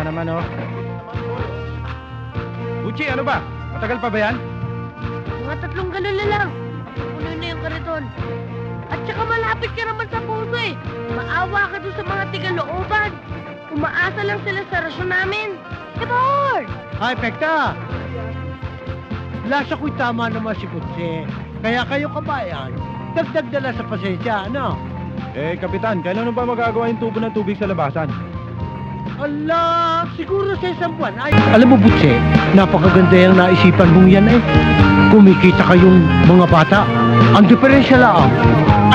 na naman, oh. Buchi, ano ba? Matagal pa ba yan? Mga 3 galon na lang. Puno na yung kariton. At saka malapit ka naman sa puso eh. Maawa ka doon sa mga tigalooban. Umaasa lang sila sa rasyon namin. Tibor! Ay, Pekta! Lasa ko'y tama naman si Kutse. Kaya kayo kabayan, dagdag dala sa pasensya, ano? Eh, Kapitan, kailan ba magagawa yung tubo ng tubig sa labasan? Ala, siguro sa isang buwan. Ay, alam mo, Butse, napakaganda yung naisipan mong yan eh. Kumikita kayong mga bata. Ang diferensya lang,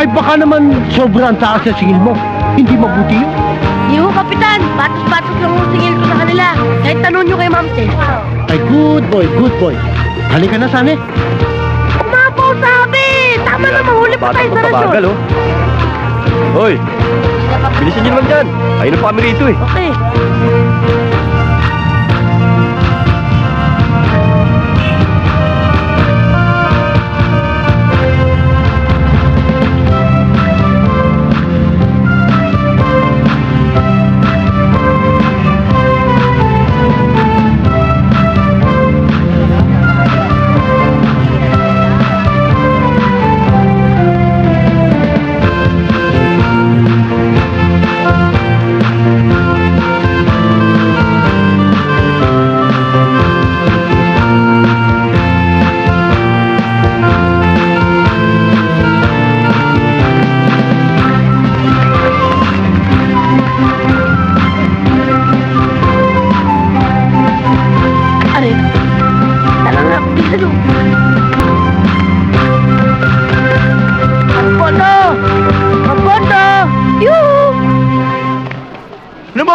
ay baka naman sobrang taas sa singil mo. Hindi mabuti yun. Iyo, Kapitan. Batos-batos lang ang singil ko sa kanila. Kahit tanong nyo kay Ma'am Tess. Ay, good boy, good boy. Halika na, Sane. Umapaw sabi! Tama na, mahuli pa tayo sa rasyon. oh. Hoy, bilisan niyo naman dyan. Ayun na pa kami rito eh.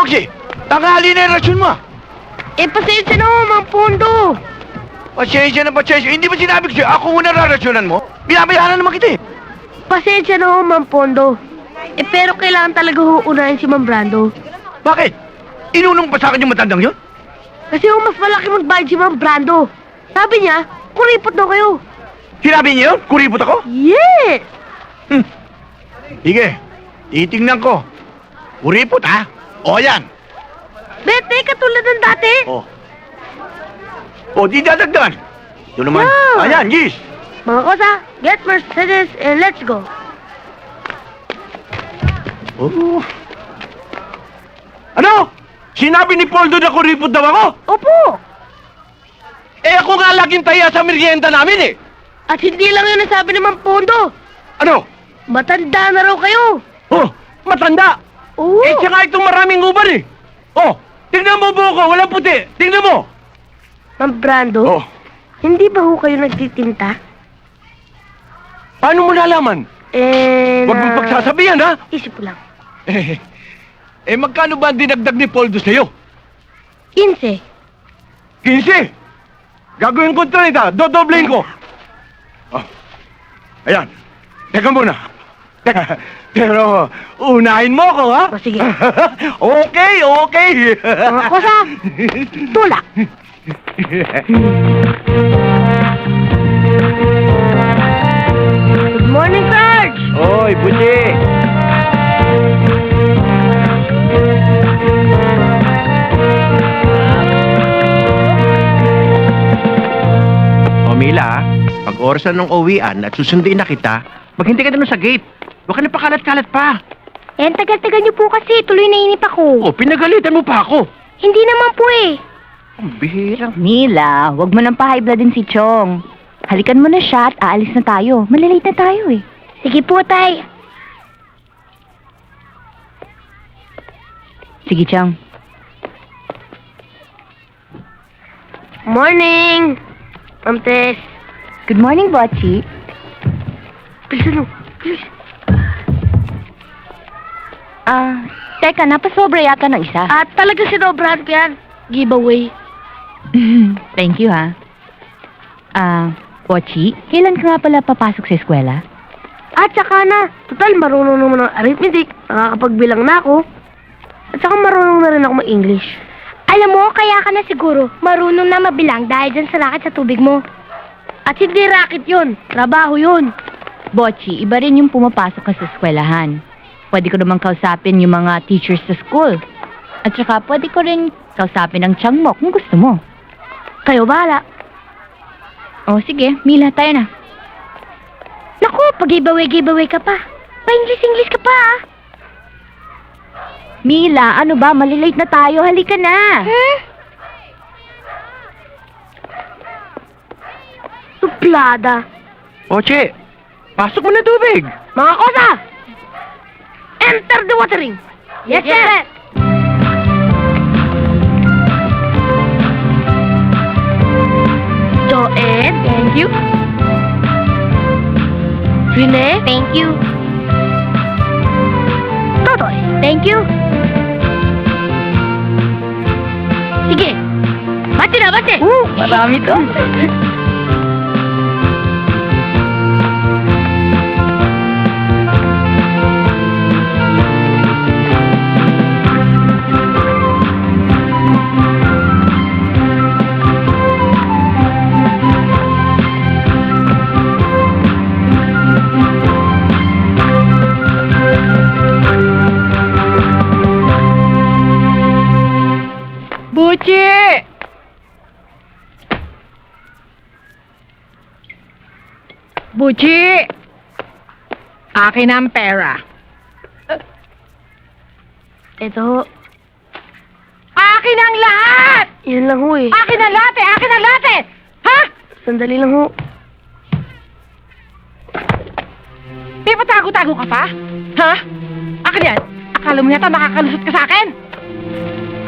Okay. Tanghali na yung rasyon mo. Eh, pasensya na ho, Mang Pondo. Pasensya na pasensya. Hindi ba sinabi ko sa'yo, ako muna rarasyonan mo? Binabayaran naman kita eh. Pasensya na ho, Mang Pondo. Eh, pero kailangan talaga ho unahin si Mang Brando. Bakit? Inunong pa sa akin yung matandang yun? Kasi ho, mas malaki magbayad si Mang Brando. Sabi niya, kuripot na kayo. Sinabi niya yun? Kuripot ako? Yes! Sige, titingnan ko. Kuripot ha? O yan. Bete, katulad ng dati. O, di dadagdan. Ito naman. Yeah. Ayan, yes. Mga kosa, get Mercedes and let's go. Oh. Ano? Sinabi ni Poldo na kuripot daw ako? Opo! Eh ako nga laging taya sa merienda namin eh. At hindi lang yun ang sabi ni Mang Pondo. Ano? Matanda na raw kayo. Oh, matanda. Oo. Eh siya nga itong maraming uban eh. Oh, tingnan mo buko, walang puti. Tingnan mo. Mang Brando, Oh, hindi ba ho kayo nagtitinta? paano mo nalaman? Huwag mong pagsasabihan ha. Isip ko lang. Eh magkano ba ang dinagdag ni Poldo sa'yo? 15. 15. Gagawin ko 30, dodoblein ko. Oh, ayan. Teka muna. Pero, unahin mo ako, ha? O, sige. Okay, okay. Mga kosa, tulak. Good morning, Sarge! Oy, Busi. O, Mila, pag orasan ng uwian at susunduin na kita, maghintay ka na sa gate. Huwag ka na pakalat-kalat pa. Eh, ang tagal-tagal niyo po kasi. Tuloy nainip ako. O, pinagalitan mo pa ako. Hindi naman po eh. Ang bihira. Mila, wag mo nang pa-high blood din si Chong. Halikan mo na siya at aalis na tayo. Malilate na tayo eh. Sige po, Tay. Sige, Chong. Morning! Ma'am Tess. Good morning, Botchi. Bilisan mo. Bilis. Teka, napasobra yata ng isa. At talaga sinobrahan ko yan. Giveaway. Thank you, ha. Botchi, kailan ka nga pala papasok sa eskwela? At saka na, total marunong naman ng arithmetic. Nakakapagbilang na ako. At saka marunong na rin ako mag-English. Alam mo, kaya ka na siguro marunong na mabilang dahil dyan sa racket sa tubig mo. At hindi racket yun, trabaho yun. Botchi, iba rin yung pumapasok ka sa eskwelahan. Pwede ko naman kausapin yung mga teachers sa school. At saka pwede ko rin kausapin ang tiyang mo kung gusto mo. Kayo bahala. O sige, Mila, tayo na. Naku, pag-giveaway ka pa. Pa-English ka pa, ah. Mila, ano ba? Malilate na tayo. Halika na. Suplada. Oche, pasok mo na tubig. Mga kosa! Enter the watering! Yes, sir! Joed, thank you. Rene, thank you. Totoy, thank you. Sige, bati na, bati! Marami to. Buchi! Buchi! Akin ang pera. Ito ho, Akin ang lahat! yun lang ho eh. Akin ang lahat eh! Akin ang lahat eh! Ha? Sandali lang ho. Di ba tago-tago ka pa? Ha? Akin yan! Akala mo yata makakalusot ka sa akin?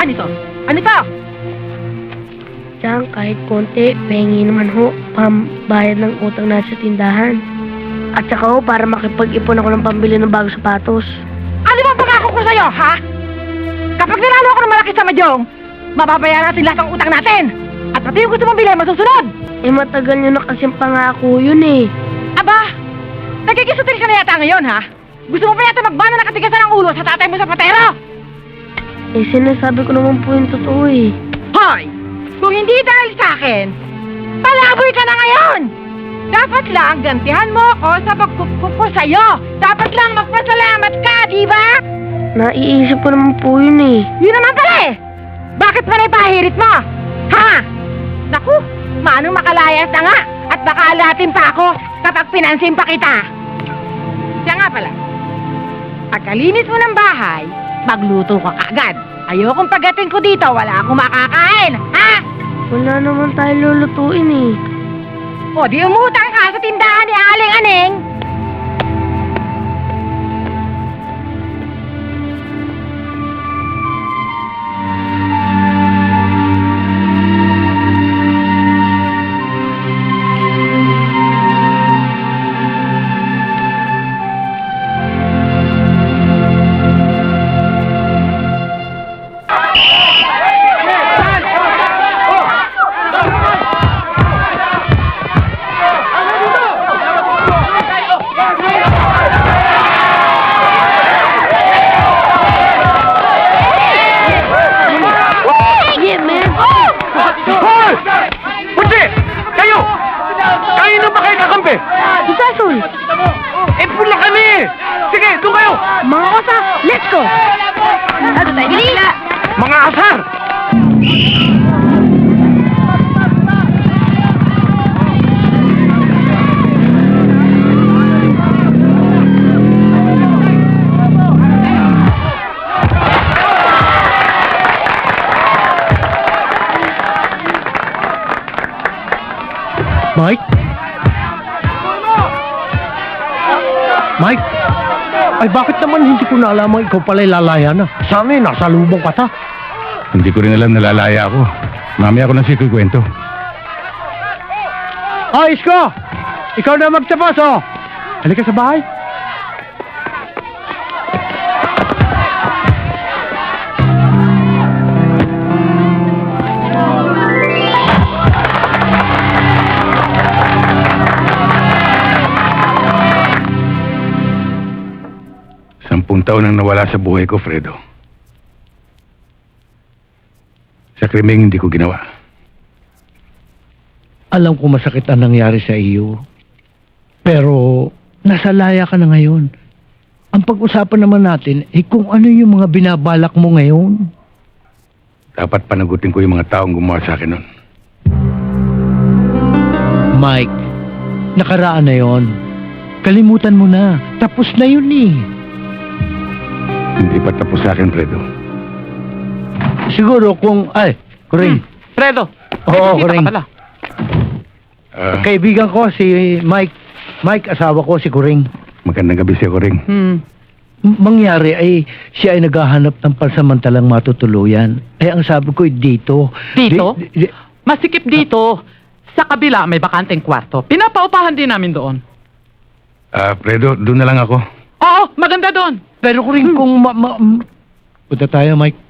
Ano ito? Ano ito? Diyan, kahit konti, pahingi naman ho, pambayad ng utang na sa tindahan. At saka ho, para makipag-ipon ako ng pambili ng bagong sapatos. Ano bang pangako ko sa'yo, ha? Kapag nilalo ako ng malaki sa Madyong, mababayaran natin lahat ng utang natin! At pati yung gusto mong bilhin, masusunod! Eh, matagal nyo na kasing pangako yun eh. Aba! Nagkikisutil ka na yata ngayon, ha? Gusto mo pa yata magbana na katigasan ng ulo sa tatay mo sa patero? Eh, sinasabi ko naman po yung totoo eh. Hoy! Kung hindi dahil sa akin, palaboy ka na ngayon! Dapat lang gantihan mo ako sa pagkukup ko sa'yo! Dapat lang magpasalamat ka, di ba? Naiisip ko naman po yun eh. Yun naman pala eh! Bakit pa ipahirit mo? Ha? Naku, manong makalayas na nga at baka alatin pa ako kapag pinansin pa kita. Siya nga pala, pagkalinis mo ng bahay, magluto ka kaagad. Ayokong pagdating ko dito, wala akong makakain. Ha? Wala naman tayo lulutuin eh. O di umutang ka sa tindahan ni Aling Aneng. Yeah, man! Hoy! Oche! Kayo! Kayo na ba kayo kakampi? Si Sasol! Eh, pula kami! Sige, doon kayo! Mga kosa, let's go! Ano tayo? Bilis! Mga asar! Mike? Mike? Ay bakit naman hindi ko naalamang ikaw pala'y lalaya na? Sa amin, nasa lubong ka ta. Hindi ko rin alam na lalaya ako. Mamaya ako na siya kukwento. Isko! Ikaw na magtapos, oh! Halika sa bahay. Sampung taon nang nawala sa buhay ko, Fredo. Sa krimeng hindi ko ginawa. Alam ko masakit ang nangyari sa iyo. Pero, nasa laya ka na ngayon. Ang pag-usapan naman natin, kung ano yung mga binabalak mo ngayon. Dapat panagutin ko yung mga taong gumawa sa akin nun. Mike, nakaraan na yon. Kalimutan mo na. Tapos na yun eh. Hindi pa tapos sa akin, Fredo. Siguro kung... Ay, Kuring. Fredo, Oo, kita ka Kuring. pala. Kaibigan ko si Mike. Mike, asawa ko si Kuring. Magandang gabi siya ko rin. Mangyari ay siya ay naghahanap ng pansamantalang matutuluyan. Eh, ang sabi ko, dito. Dito? Di- Masikip dito. Sa kabila, may bakanteng kwarto. Pinapaupahan din namin doon. Fredo, doon na lang ako. Oo, maganda doon. Pero Kuring, kung punta tayo, Mike.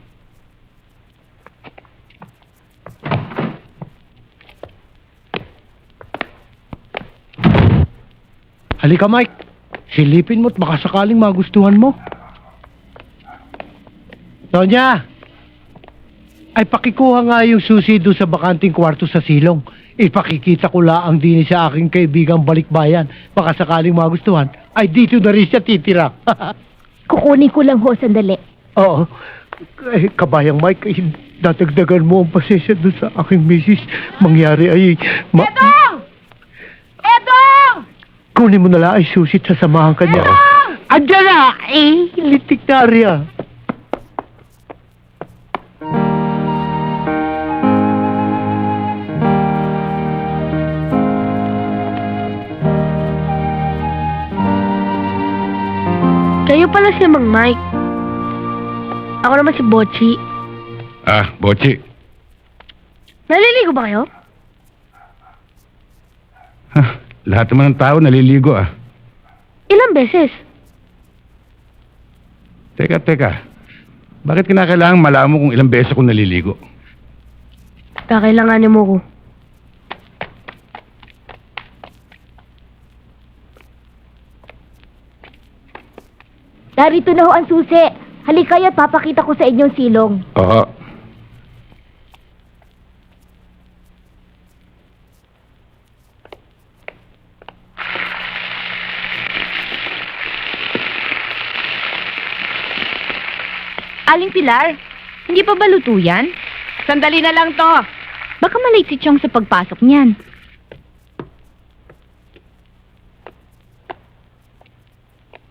Halika, Mike. Silipin mo at baka sakaling magustuhan mo. Sonia! Ay, pakikuha nga yung susi doon sa bakanting kwarto sa silong. Ipakikita ko laang din sa aking kaibigang balikbayan. Baka sakaling magustuhan, ay dito na rin siya titira. Kukunin ko lang ho, sandali. Oo. Eh, kabayang Mike, ay, dadagdagan mo ang pasensya doon sa aking misis. Mangyari ay... Edong! Edong! Kunin mo na lang ay susit sa samahan kanya. Andiyan na! Eh, litik na Arya. Kayo pala si Mang Mike. Ako naman si Bochi. Bochi. Naliligo ba kayo? Lahat naman ng tao naliligo Ilang beses? Teka. Bakit kinakailangan malaman mo kung ilang beses ako naliligo? Kakailanganin mo ko. Narito na ho ang susi. Halika kayo at papakita ko sa inyong silong. Oo. Aling Pilar, hindi pa ba luto yan? Sandali na lang to. Baka malate si Chong sa pagpasok niyan.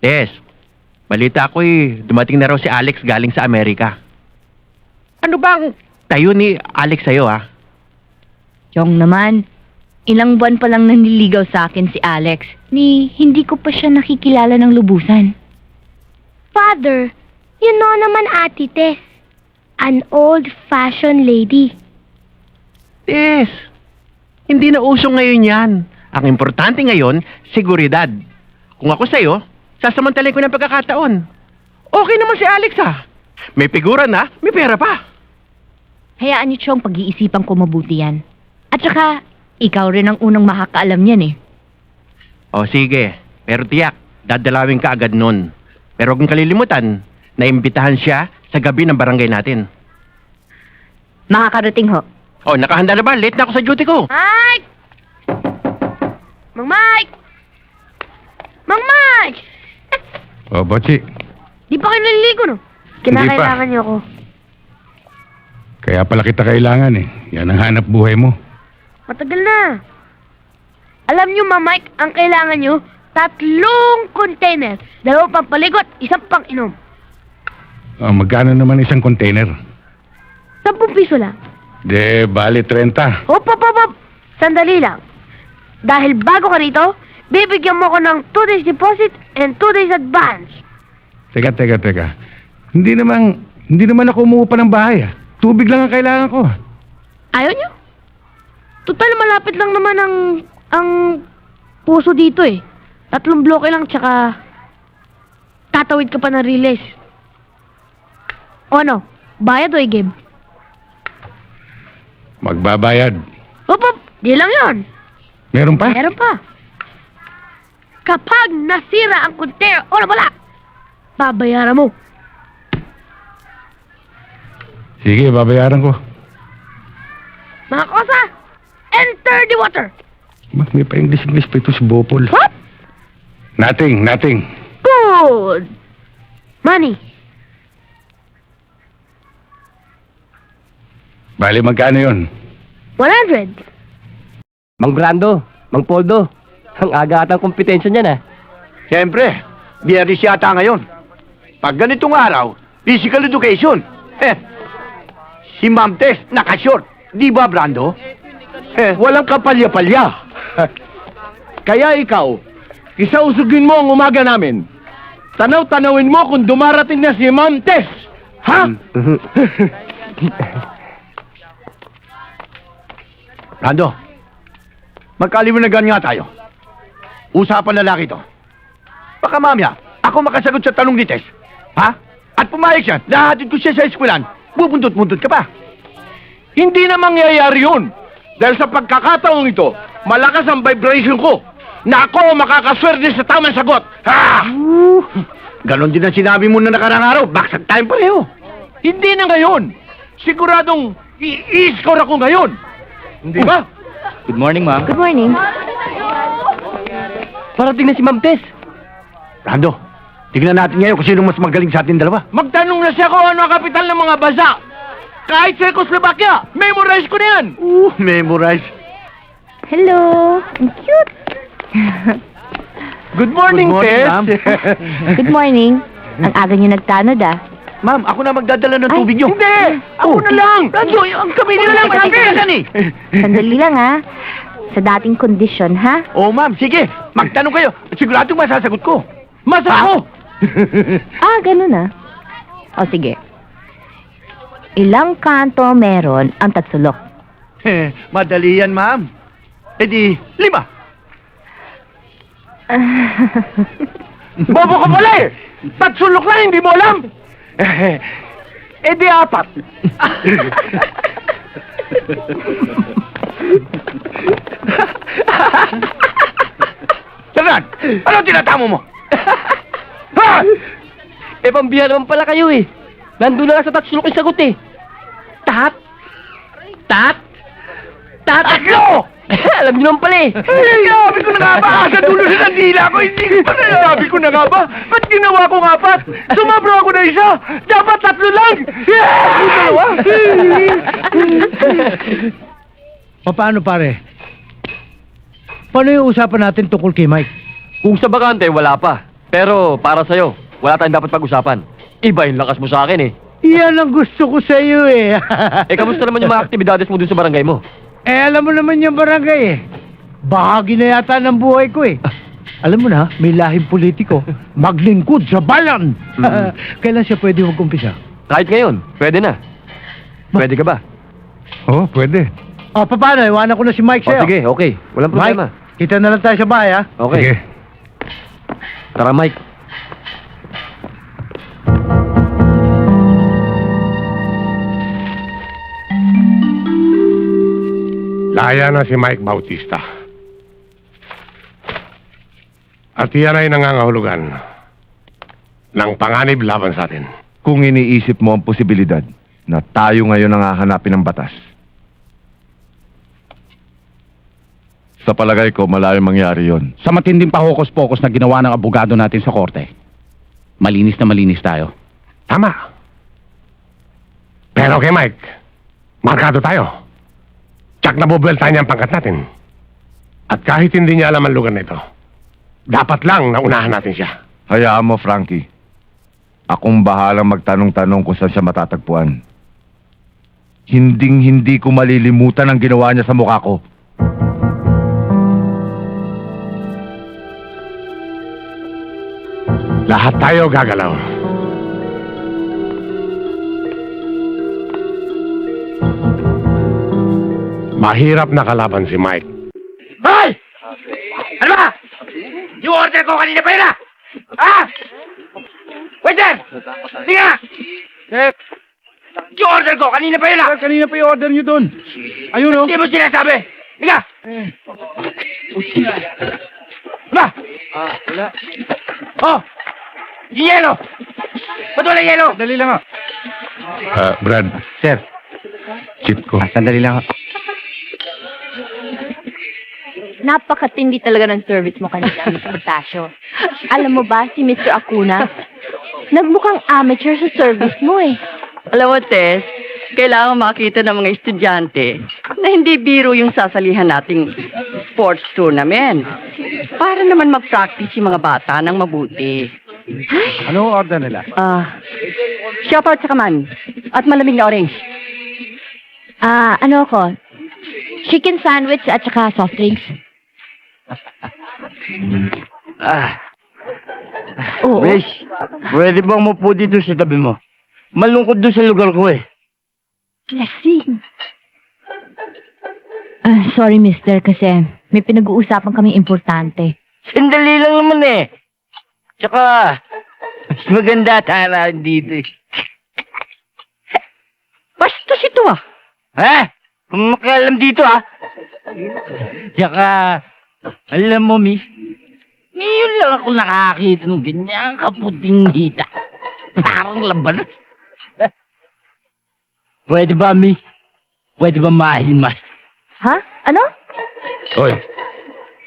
Yes. Balita ko dumating na raw si Alex galing sa Amerika. Ano bang tayo ni Alex sa'yo, Chong naman, ilang buwan pa lang nanliligaw sa akin si Alex. Hindi ko pa siya nakikilala ng lubusan. Father, you know naman Ate Tess. An old-fashioned lady. Yes. Hindi na uso ngayon yan. Ang importante ngayon, seguridad. Kung ako sa'yo, sasamantalay ko ng pagkakataon. Okay naman si Alex, May figura na, may pera pa. Hayaan niyo, Chong, pag-iisipan ko mabuti yan. At saka, ikaw rin ang unang makakaalam niyan O sige, pero tiyak, dadalawin ka agad nun. Pero kung kalilimutan, naimbitahan siya sa gabi ng barangay natin. Makakarating ho. O, nakahanda na ba? Late na ako sa duty ko. Mike! Mang Mike! Mang Mike! Bochi. Di pa kayo naliligo, no? Hindi pa. Kinakailangan niyo ako. Kaya pala kita kailangan Yan ang hanap buhay mo. Matagal na. Alam niyo, Mang Mike, ang kailangan niyo, 3 container. 2 pampaligot, 1 pang inom. Magkano naman isang container? 10 piso lang. De, bali 30. Hop. Sandali lang. Dahil bago ka rito, bibigyan mo ko ng 2 days deposit and 2 days advance. Teka. Hindi naman ako umuupa ng bahay Tubig lang ang kailangan ko. Ayaw niyo? Total, malapit lang naman ang puso dito 3 bloke lang, tsaka tatawid ka pa ng relays. O ano? Bayad o i-game? Magbabayad. Hop. Di lang yon. Meron pa? Meron pa. Kapag nasira ang container o nawala, babayaran mo. Sige, babayaran ko. Mga kosa, enter the water. May pa-English pa ito si Bopol. What? Nothing. Good. Money. Bali, magkano yun? 100. Mang Brando, Mang Poldo, ang aga atang kompetensya niyan Siyempre, biyernes yata ngayon. Pag ganitong araw, physical education. Si Ma'am Tess, nakashort. Di ba, Brando? Walang kapalya-palya. Kaya ikaw, isausugin mo ang umaga namin. Tanaw-tanawin mo kung dumarating na si Ma'am Tess. Ha? Brando, magkaliwanagan nga tayo. Usapan lalaki to. Baka mamaya, ako makasagot sa tanong ni Tess. Ha? At pumayag siya, lahatid ko siya sa eskwelahan. Bubuntot-buntot ka pa. Hindi na mangyayari yun. Dahil sa pagkakataong ito, malakas ang vibration ko na ako makakaswerte sa tamang sagot. Ha? Ganon din ang sinabi mo na nakarang araw. Baksak tayong pareho. Hindi na ngayon. Siguradong i-score ako ngayon. Hindi ba? Good morning, ma'am. Good morning. Parating na si Ma'am Tess. Brando, tignan natin ngayon kung sino mas magaling sa ating dalawa. Magtanong na siya kung ano ang kapital ng mga bansa. Kahit Czechoslovakia, memorize ko na yan. Memorize. Hello. Ang cute. Good morning, Good morning, Tess. ma'am. Good morning. Ang aga niyo nagtanod ah. Ma'am, ako na magdadala ng Ay, tubig niyo. Hindi! Ako na lang! Brando, ang kami na lang Teka, sabi teka. yan eh. Sandali lang ah. Sa dating kondisyon ha. Oh, ma'am, sige. Magtanong kayo. Siguradong masasagot ko. Masako! Ganun ah. O sige. Ilang kanto meron ang tatsulok? Madali yan, ma'am. E di, 5. Bobo ka pala eh! Tatsulok lang, hindi mo alam! Di 4. Tanan, ano tinatamo mo? Ha? Pambihan naman pala kayo eh. Nandun na lang sa tatsulok yung sagot eh. Tat? Tatlo! Alam niyo naman pala eh. Sabi ko na nga ba? Sa dulo na ng dila ko, hindi ko pa na. Sabi ko na nga ba? Ba't ginawa ko nga 4? Sumabro ako na isa! Dapat 3 lang! Paano pare? Paano yung usapan natin tungkol kay Mike? Kung sa bakante, wala pa. Pero para sa'yo, wala tayong dapat pag-usapan. Iba yung lakas mo sa akin eh. Yan ang gusto ko sa iyo eh. Kamusta naman yung mga aktibidades mo dun sa barangay mo? Alam mo naman yung barangay eh. Bahagi na yata ng buhay ko eh. Alam mo na, may lahing politiko. Maglingkod sa bayan. Kailan siya pwede mag-umpisa? Kahit ngayon, pwede na. Pwede ka ba? Oo, pwede. Paano? Iwanan ko na si Mike O sa'yo. sige, okay. Walang problema. Mike, kita na lang tayo sa bahay ha. Okay. Sige. Tara, Mike. Laya na si Mike Bautista. At yan ay nangangahulugan ng panganib laban sa atin. Kung iniisip mo ang posibilidad na tayo ngayon ang hahanapin ng batas, sa palagay ko, malayong mangyari yon. Sa matinding pahokos-pokos na ginawa ng abogado natin sa korte, malinis na malinis tayo. Tama. Pero kay Mike, markado tayo. Tsak na bubelta niya ang pangkat natin. At kahit hindi niya alam ang lugar na ito, dapat lang na unahan natin siya. Hayaan mo, Frankie. Akong bahalang magtanong-tanong kung saan siya matatagpuan. Hinding-hindi ko malilimutan ang ginawa niya sa mukha ko. Lahat tayo gagalaw. Mahirap na kalaban si Mike. Hoy! Ano ba? Yung order ko kanina pa yun ah! Ha? Waiter! Sige nga! Yung order ko kanina pa yun ah! Kanina pa yung order nyo doon. Ayun oh. Hindi mo sinasabi! Sige! Ba? Wala. Oh! Yung yelo! Ba't wala yelo? Dali lang ah. Brad. Sir, Chip ko. sandali lang. Napakatindi talaga ng service mo kanina, Mr. Tasio. Alam mo ba, si Mr. Acuna, nagmukhang amateur sa service mo eh. Alam mo, Tess, Kailangan makita ng mga estudyante na hindi biro yung sasalihan nating sports tournament. Para naman mag-practice yung mga bata ng mabuti. Ano order nila? Shopper tsaka mami. At malamig na orange. Ano ako? Chicken sandwich at saka soft drinks. Oo. Miss, pwede bang mapo dito sa tabi mo? Malungkot doon sa lugar ko eh. Blessing. Sorry, mister, kasi may pinag-uusapan kaming importante. Sandali lang naman eh. Tsaka, mas maganda tara dito eh. Bastos ito ah. Ha? Kung makialam dito ah. Tsaka, alam mo miss, ngayon lang ako nakakita ng ganyang kaputing hita. Parang labanan. Pwede ba, miss? Pwede ba mahimas? Ha? Ano? Hoy,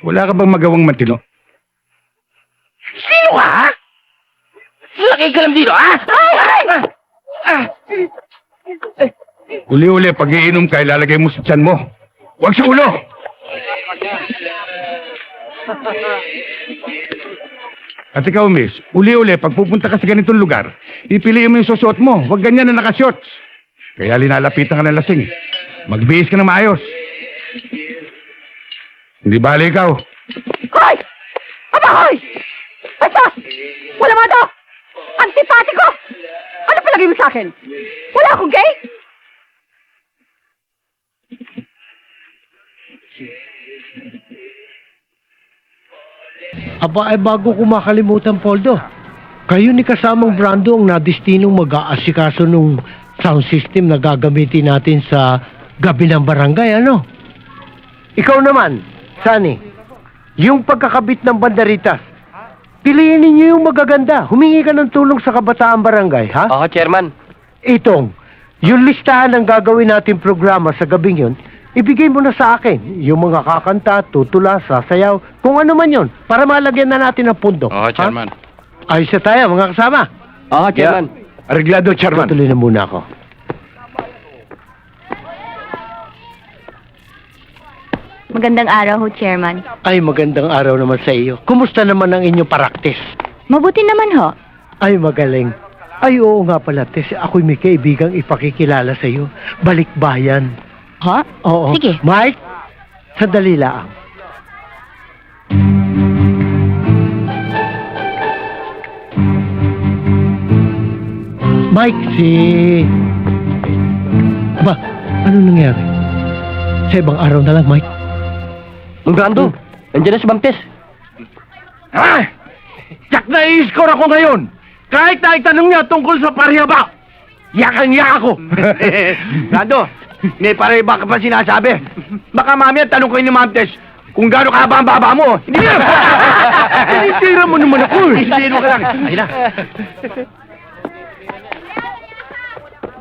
wala ka bang magawang matino? Sino ka? Laki ka lang dito, ha? Uli-uli, pag iinom ka, ilalagay mo sa tiyan mo. Huwag sa ulo! At ikaw, miss, uli-uli, pag pupunta ka sa ganitong lugar, ipiliin mo yung susuot mo. Huwag ganyan na nakashorts. Kaya linalapitan ka ng lasing. Magbihis ka ng maayos. Hindi bali ikaw. Hoy! Aba, hoy! Bastos! Wala mo ito! Antipatiko! Ano palagay mo sa akin? Wala akong gay? Aba ay bago ko makalimutan, Poldo. Kayo ni kasamang Brando ang nadestinong mag-aasikaso nung sound system na gagamitin natin sa gabi ng barangay, ano? Ikaw naman, Sunny, yung pagkakabit ng banderitas, piliin ninyo yung magaganda. Humingi ka ng tulong sa kabataan barangay, ha? Oo, Chairman. Itong, yung listahan ng gagawin natin programa sa gabing yun, ibigay mo na sa akin. Yung mga kakanta, tutula, sasayaw, kung ano man yun, para malagyan na natin ang pundo. Oo, Chairman. Ha? Ayos na tayo, mga kasama. Oo, Chairman. Arreglado, Chairman. Tutuloy na muna ako. Magandang araw ho, Chairman. Ay, magandang araw naman sa iyo. Kumusta naman ang inyong paraktis? Mabuti naman ho. Ay, magaling. Ay, oo nga pala, Tess. Ako'y may kaibigang ipakikilala sa iyo. Balikbayan. Ha? Oo. Sige. Mike, sandali lang. Mike, Aba, ano nangyari? Sa ibang araw na lang, Mike. Ang Brando, nandiyan na si Bamtes. Ah! Tsak na i-score ako ngayon! Kahit na itanong niya tungkol sa parihaba! Yakang-yak ako! Brando, may parihaba ka pa sinasabi. Baka mamaya tanong ko ni Ma'am Tess kung gaano kahaba ang baba mo. Hindi na! Sinitira mo naman ako eh! Sinitira ka lang. Ayun na.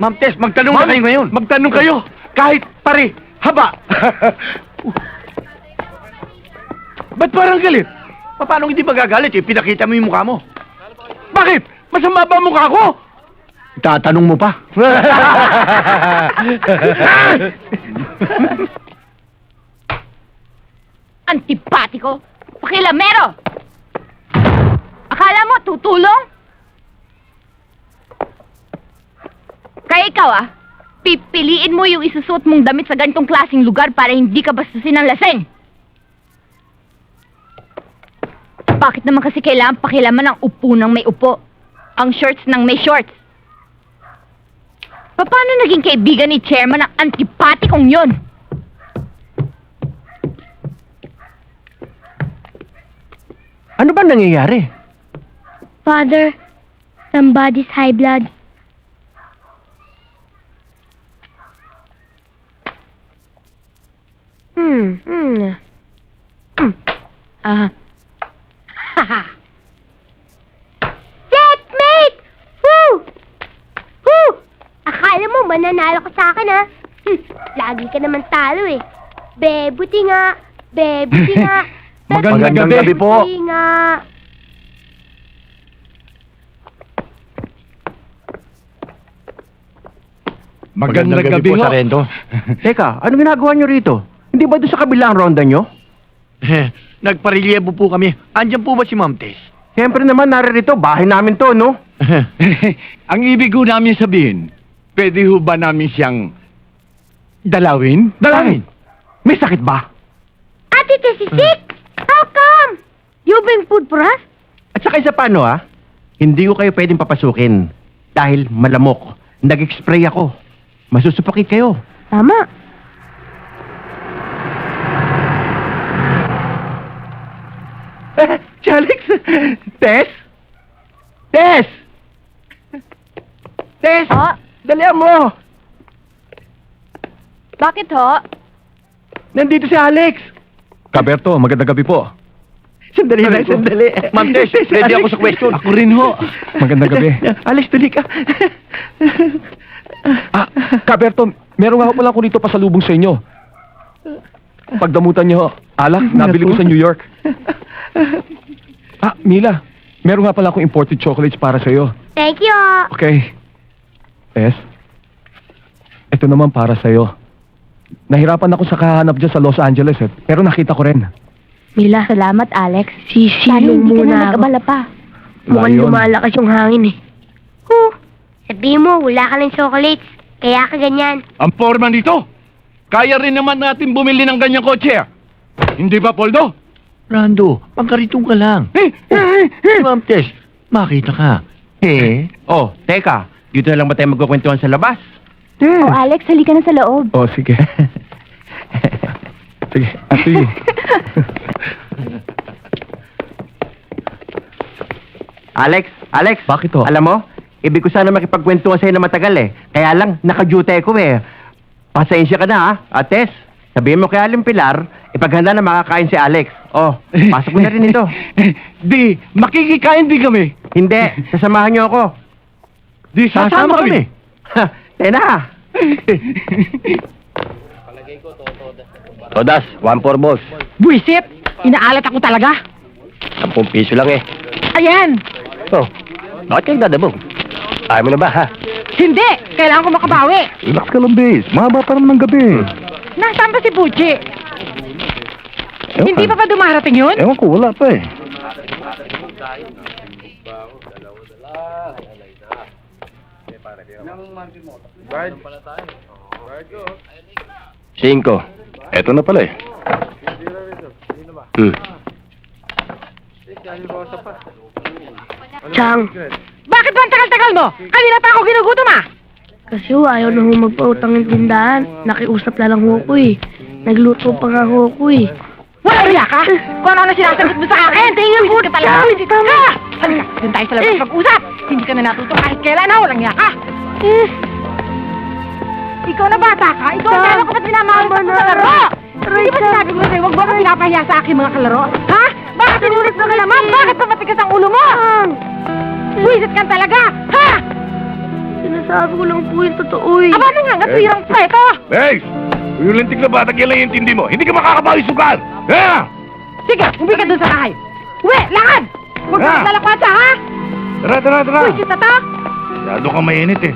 Ma'am Tess, magtanong na kayo ngayon. Magtanong kayo. Kahit pare, haba. Ba't parang galit? Paano hindi magagalit eh? Pinakita mo yung mukha mo. Bakit? Masama ba ang mukha ko? Tatanong mo pa. Antipatiko! Pakilamero! Akala mo, tutulong? Kaya ikaw pipiliin mo yung isusuot mong damit sa ganitong klaseng lugar para hindi ka bastusin ng lasing. Bakit naman kasi kailangan pakilaman ng upo ng may upo? Ang shorts ng may shorts? Paano naging kaibigan ni Chairman ang antipatikong yun? Ano ba nangyayari? Father, somebody's high blood. Checkmate! Woo! Woo! Akala mo mananalo ka sa akin, ha? Lagi ka naman talo, eh. Bebuti nga. Bebuti nga. Magandang gabi po. Bebuti nga. Magandang gabi po, ho. Sargento. Teka, ano ginagawa nyo rito? Hindi ba doon sa kabilang ronda nyo? Nagparelyebo po kami. Andyan po ba si Ma'am Tess? Siyempre naman, naririto. Bahay namin to, no? Ang ibig ko namin sabihin, pwede ho ba namin siyang dalawin? Dalawin? May sakit ba? Ate Tess is sick! How come? You bring food for us? At saka isa paano, ha? Hindi ko kayo pwedeng papasukin. Dahil malamok. Nag-spray ako. Masusupakit kayo. Tama. Si Alex! Tess? Tess! Tess! Ho? Dalihan mo! Bakit ho? Nandito si Alex! Kaberto, magandang gabi po. Sandali lang, sandali. Ma'am Tess, ready ako sa question. Ako rin ho. Magandang gabi. Alex, tuloy ka. Kaberto, meron nga ho pala ako dito pasalubong sa inyo. Pagdamutan niyo ho. Alak, nabili ko sa New York. Mila, meron nga pala akong imported chocolates para sa iyo. Thank you. Okay. Tess, ito naman para sa iyo. Nahirapan ako sa kahanap dyan sa Los Angeles pero nakita ko rin. Mila, Salamat, Alex. sisilong Hindi ka muna na ako. nag-abala pa. Mukhang Lion. lumalakas yung hangin eh. Sabihin mo, wala ka ng chocolates. Kaya ka ganyan. Ang forma nito, kaya rin naman natin bumili ng ganyang kotse. Hindi ba, Poldo? Rando, pagkaritong ka lang. Ma'am Tess, makita ka. Oh, teka. Dito na lang ba tayo magkukwentuhan sa labas? Oh, Alex, halika na sa loob. Oh, sige. Sige, sige. Alex. Bakit ho? Alam mo, ibig ko sana makipagkwentuhan sa'yo na matagal eh. Kaya lang, naka-duty ko eh. Pasensya ka na ha. Tess, sabihin mo kay Aling Pilar, ipaghanda na makakain si Alex. Oh, pasok mo na rin ito. Di, makikikain din kami. Hindi, sasamahan niyo ako. Di, sasama kami. Ha, na. Todas, 1-4 boss. Buisit! Inaalat ako talaga. 10 piso lang eh. Ayan! Oh, bakit kayo dadabog? Ayaw mo na ba, ha? Hindi! Kailangan ko makabawi. Relax ka lang, base. Mahaba pa naman ng gabi. Nasaan ba si Buchi? Hindi pa ba dumarating yun? Ewan ko, wala pa eh. Cinco. Eto na pala eh. Chang, Bakit ba ang tagal-tagal mo? Kanina pa ako ginugutom ah! kasi ayaw na ho magpautang ng tindahan. Nakiusap na lang ho ko eh. Nagluto pa nga ho ko eh. Wala riya ka? Kung ano na sinasagot mo sa akin? Tingin mo ka talaga! Hindi tama. Ha! Halika, dun tayo sa labas mag-usap! Hindi ka na natuto kahit kailan ha? Walang hiya ka! Ikaw na bata ka? Ikaw ang tama ko ba't minamahal mo sa kalaro? Hindi ba sinabi ko sa'yo, huwag mo ka pinapahiya sa aking mga kalaro? Ha? Bakit inulit mo na naman? Bakit pa matigas ang ulo mo? Buwisit ka talaga! Ha? Sinasabi ko lang po yung totoo eh. Aba na nga, natuwirang preto! Base! Yung lintik na bata, yan lang yung intindi mo. Hindi ka makakabawi sugal! Ha? Sige, uwi ka dun sa bahay! Uwi! Lakad! Huwag ka Ha? maglalakad ha? Tara! Buwisit na to! Masyado kang mainit eh.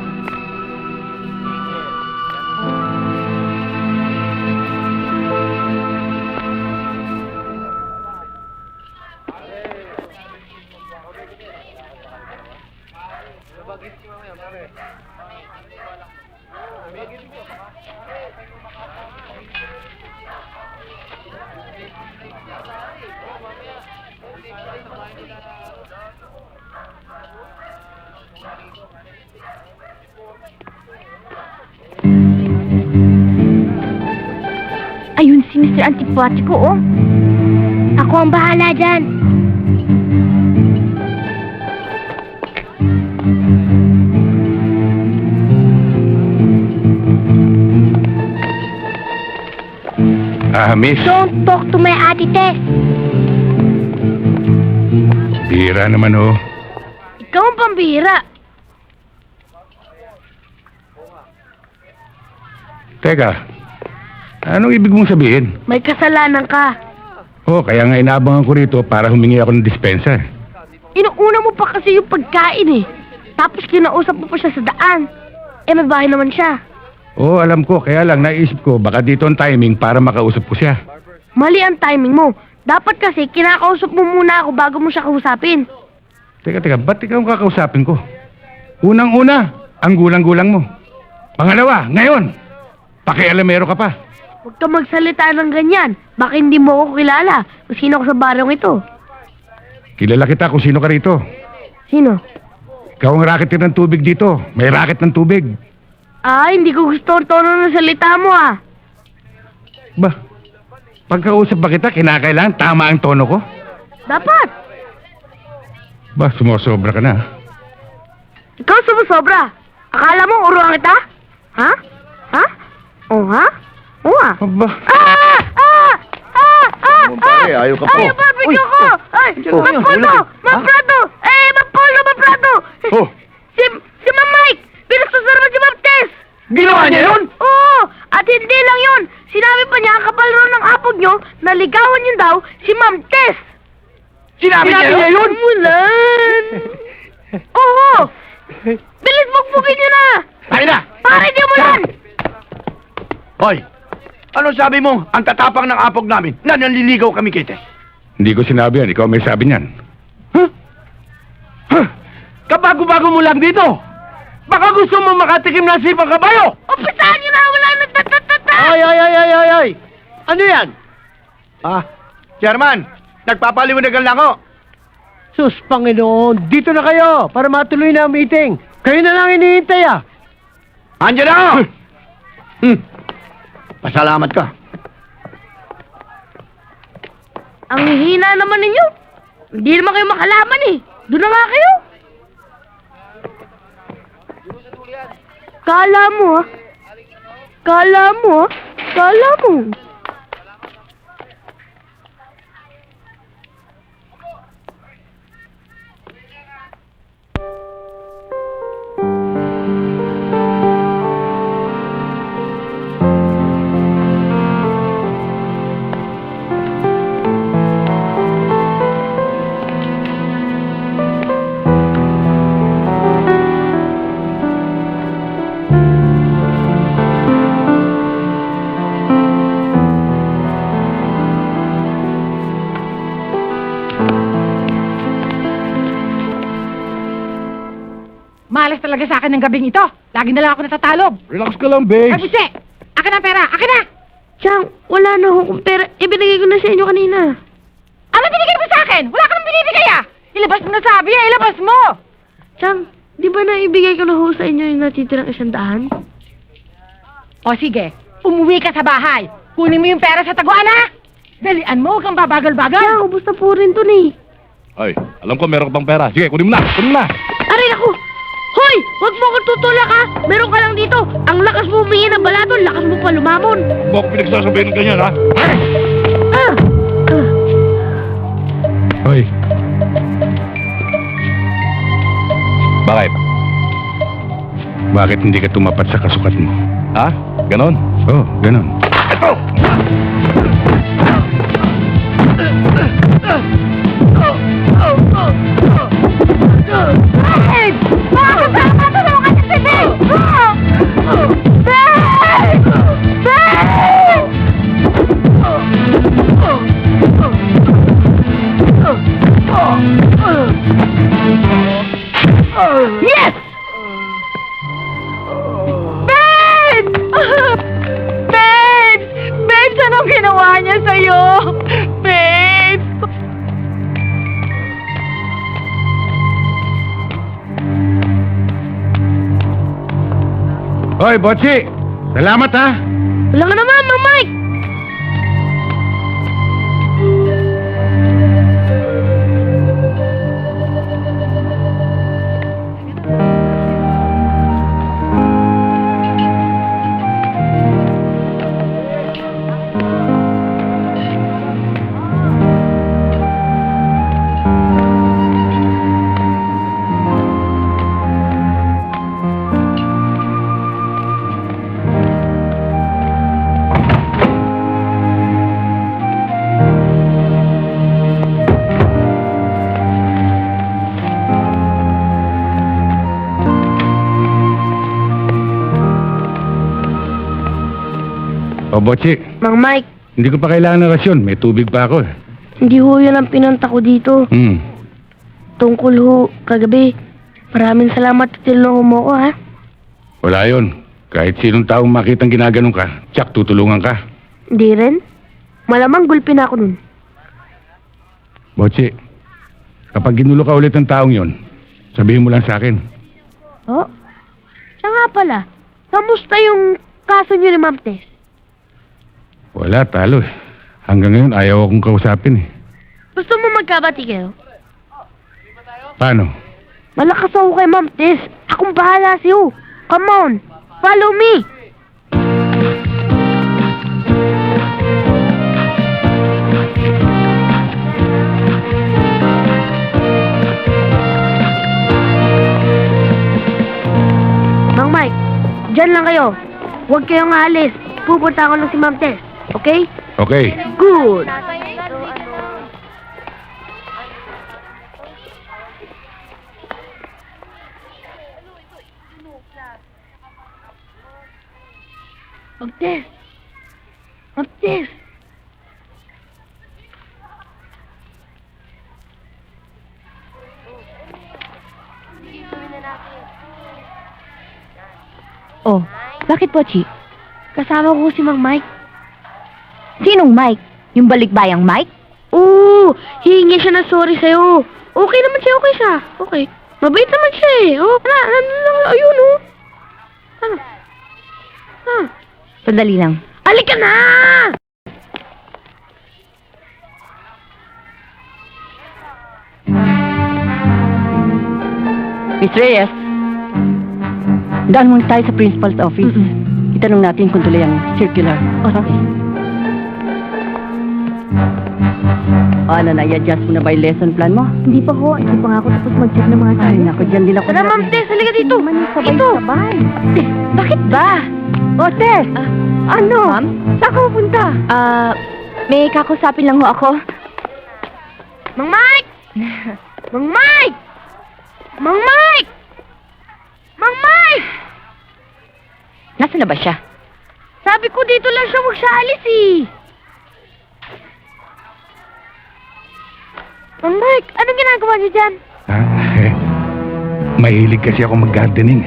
Ayun si Mr. Antipatico, oh. Ako ang bahala dyan. Miss. Don't talk to my Ate Tess. Bira naman oh. Ikaw ang pambihira. Teka, anong ibig mong sabihin? May kasalanan ka. Oh, kaya nga inaabangan ko rito para humingi ako ng dispensa. Inuuna mo pa kasi yung pagkain eh. Tapos kinausap mo pa siya sa daan. Eh may bahay naman siya. Oo, alam ko. Kaya lang naisip ko, baka dito ang timing para makausap ko siya. Mali ang timing mo. Dapat kasi kinakausap mo muna ako bago mo siya kausapin. Teka, ba't ikaw ang kakausapin ko? Unang-una, ang gulang-gulang mo. Pangalawa, ngayon, pakialamero ka pa. Huwag ka magsalita ng ganyan. Baka hindi mo ako kilala kung sino ako sa barong ito. Kilala kita kung sino ka rito. Sino? Ikaw ang racket ng tubig dito. May racket ng tubig. Hindi ko gusto ang tono ng salita mo Ba, pagkausap ba kita, kinakailangan tama ang tono ko? Dapat. Ba, sumosobra ka na. Ikaw sumusobra. Akala mo uruan kita? Ha? Ha? Oo ha? Oo ha? Aba, pare, ayaw ka po. Ay, barbecue ko! Ay, Oh, Mapulo! ulo. Maprado! Maprado! Oh, Si Ma'am Mike! Pinagsusara si Ma'am Tess! ginawa niya yun? Oo! At hindi lang yun! Sinabi pa niya ang kapal ron ng apog nyo na ligawan niyo daw si Ma'am Tess! Sinabi niya yun? Mulan! Oo! Bilis bugbugin niyo na! Tayo na! Pare, di mo yan! Hoy, ano sabi mo? Ang tatapang ng apog namin na nanliligaw kami kay Tess. hindi ko sinabi yan. Ikaw may sabi niyan. Kabago-bago mo lang dito. Baka gusto mo makatikim ng sipang kabayo. Umpisahan niyo na! Wala na tatatata! Ay! Ano yan? Chairman, nagpapaliwanagan lang ako. Sus, Panginoon, dito na kayo para matuloy na ang meeting. Kayo na lang hinihintay Andiyan ako! Pasalamat ka. Ang hihina naman ninyo. Hindi naman kayo makalaman eh. Doon na nga kayo. Kala mo. Malas talaga sa akin ng gabing ito. Lagi na lang ako natatalog. Relax ka lang, Ay, babes. Buse! Akin ang pera! Akin na! Chang, wala na akong pera. Ibinigay ko na sa inyo kanina. Ano binigay mo sa akin? Wala ka nang binibigay Ilabas mo na sabi ilabas mo! Chang, di ba naibigay ko na ho sa inyo yung natitirang 100? O sige, umuwi ka sa bahay. Kunin mo yung pera sa taguan Dalian mo, huwag kang babagal-bagal. Chang, ubos na po rin to ni. Ay, alam ko meron ka pang pera. Sige, kunin mo na. Aray ako! Hoy! Huwag mo akong tutulak ha! Meron ka lang dito! Ang lakas mo humingi ng balaton, lakas mo pa lumamon! Huwag ko pinagsasabihin ng ganyan, ha? Hoy. Bakit? Bakit hindi ka tumapat sa kasukat mo? Ha? Ganon? Oo, ganon. Ito! Bakit? Bakit ba matulungan si si Beth? Beth! Yes! Ben! Ben! Ben, anong ginawa niya sa'yo? Ben! Hoy, Botsi! Salamat, ha? Wala ka naman, Mang Mike! O, Botsi, Mang Mike, hindi ko pa kailangan ng rasyon. May tubig pa ako. hindi ho yan ang pinunta ko dito. Tungkol ho, kagabi. Maraming salamat at tinulungan mo ko, ha? Wala yun. Kahit sinong taong makitang ginaganon ka, tsak tutulungan ka. Hindi rin. Malamang gulpi na ako nun. Botsi, kapag ginulo ka ulit ng taong yon, sabihin mo lang sa akin. Oh? Siya nga pala. Kamusta yung kaso niyo ni Ma'am Tess? Wala, talo eh. Hanggang ngayon, ayaw akong kausapin eh. Gusto mo magkabati kayo? Paano? Malakas ako kay Ma'am Tess. Akong bahala sa'yo. Come on. Follow me. Mang Mike, dyan lang kayo. Huwag kayong aalis. Pupunta ko lang si Ma'am Tess. Okay? Okay. Good. Ma'am Tess. Ma'am Tess. Oh, bakit, Botsi? Kasama ko si Mang Mike. Sinong Mike? Yung balikbayang Mike? Oo, hihingi siya ng sorry sa'yo. Okay naman siya, okay siya. Okay. Mabait naman siya eh. Oh, ayun oh. Ano? Ah, Sandali lang. halika na! Miss Reyes, daan muna tayo sa principal's office. Itanong natin kung tuloy ang circular. Okay. Ano, na-i-adjust mo na ba yung lesson plan mo? Hindi pa ho. Hindi pa nga ako tapos mag-check ng mga Ay, naku, dyan din ako. Tara, Ma'am Tess, halika dito. Dito. Bakit ba? O, Tess! Ano? Ma'am? Saan ka pupunta? May kakusapin lang ho ako. Mang Mike! Mang Mike! Mang Mike! Mang Mike! Nasaan na ba siya? Sabi ko dito lang siya, huwag siya alis eh. Mang Mike, anong ginagawa niyo dyan? Mahilig kasi ako mag-gardening.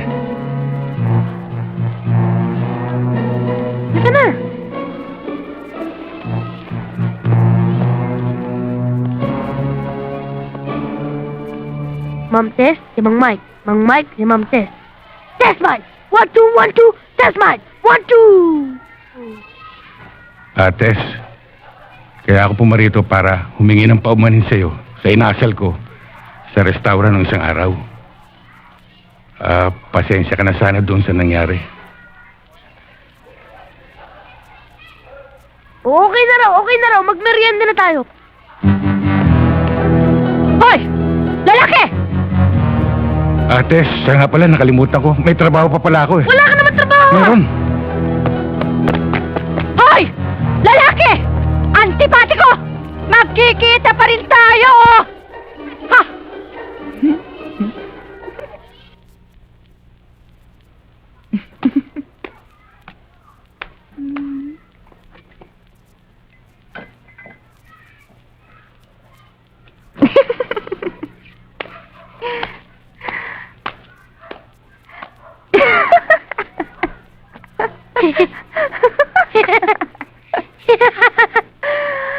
Halika na. Ma'am Tess, si Mang Mike. Mang Mike, si Ma'am Tess. Tess Mike! 1, 2, 1, 2! Tess Mike! 1, 2! Tess, kaya ako pumarito para humingi ng paumanhin sa'yo sa inasal ko sa restaurant ng isang araw. Pasensya ka na sana doon sa nangyari. Okay na raw. Magmerienda na tayo. Hoy! Lalaki! Tess, siya nga pala, nakalimutan ko. May trabaho pa pala ako eh. Wala ka naman trabaho! Meron. Hoy! Lalaki! Antipatiko! Magkikita pa rin tayo! Ha!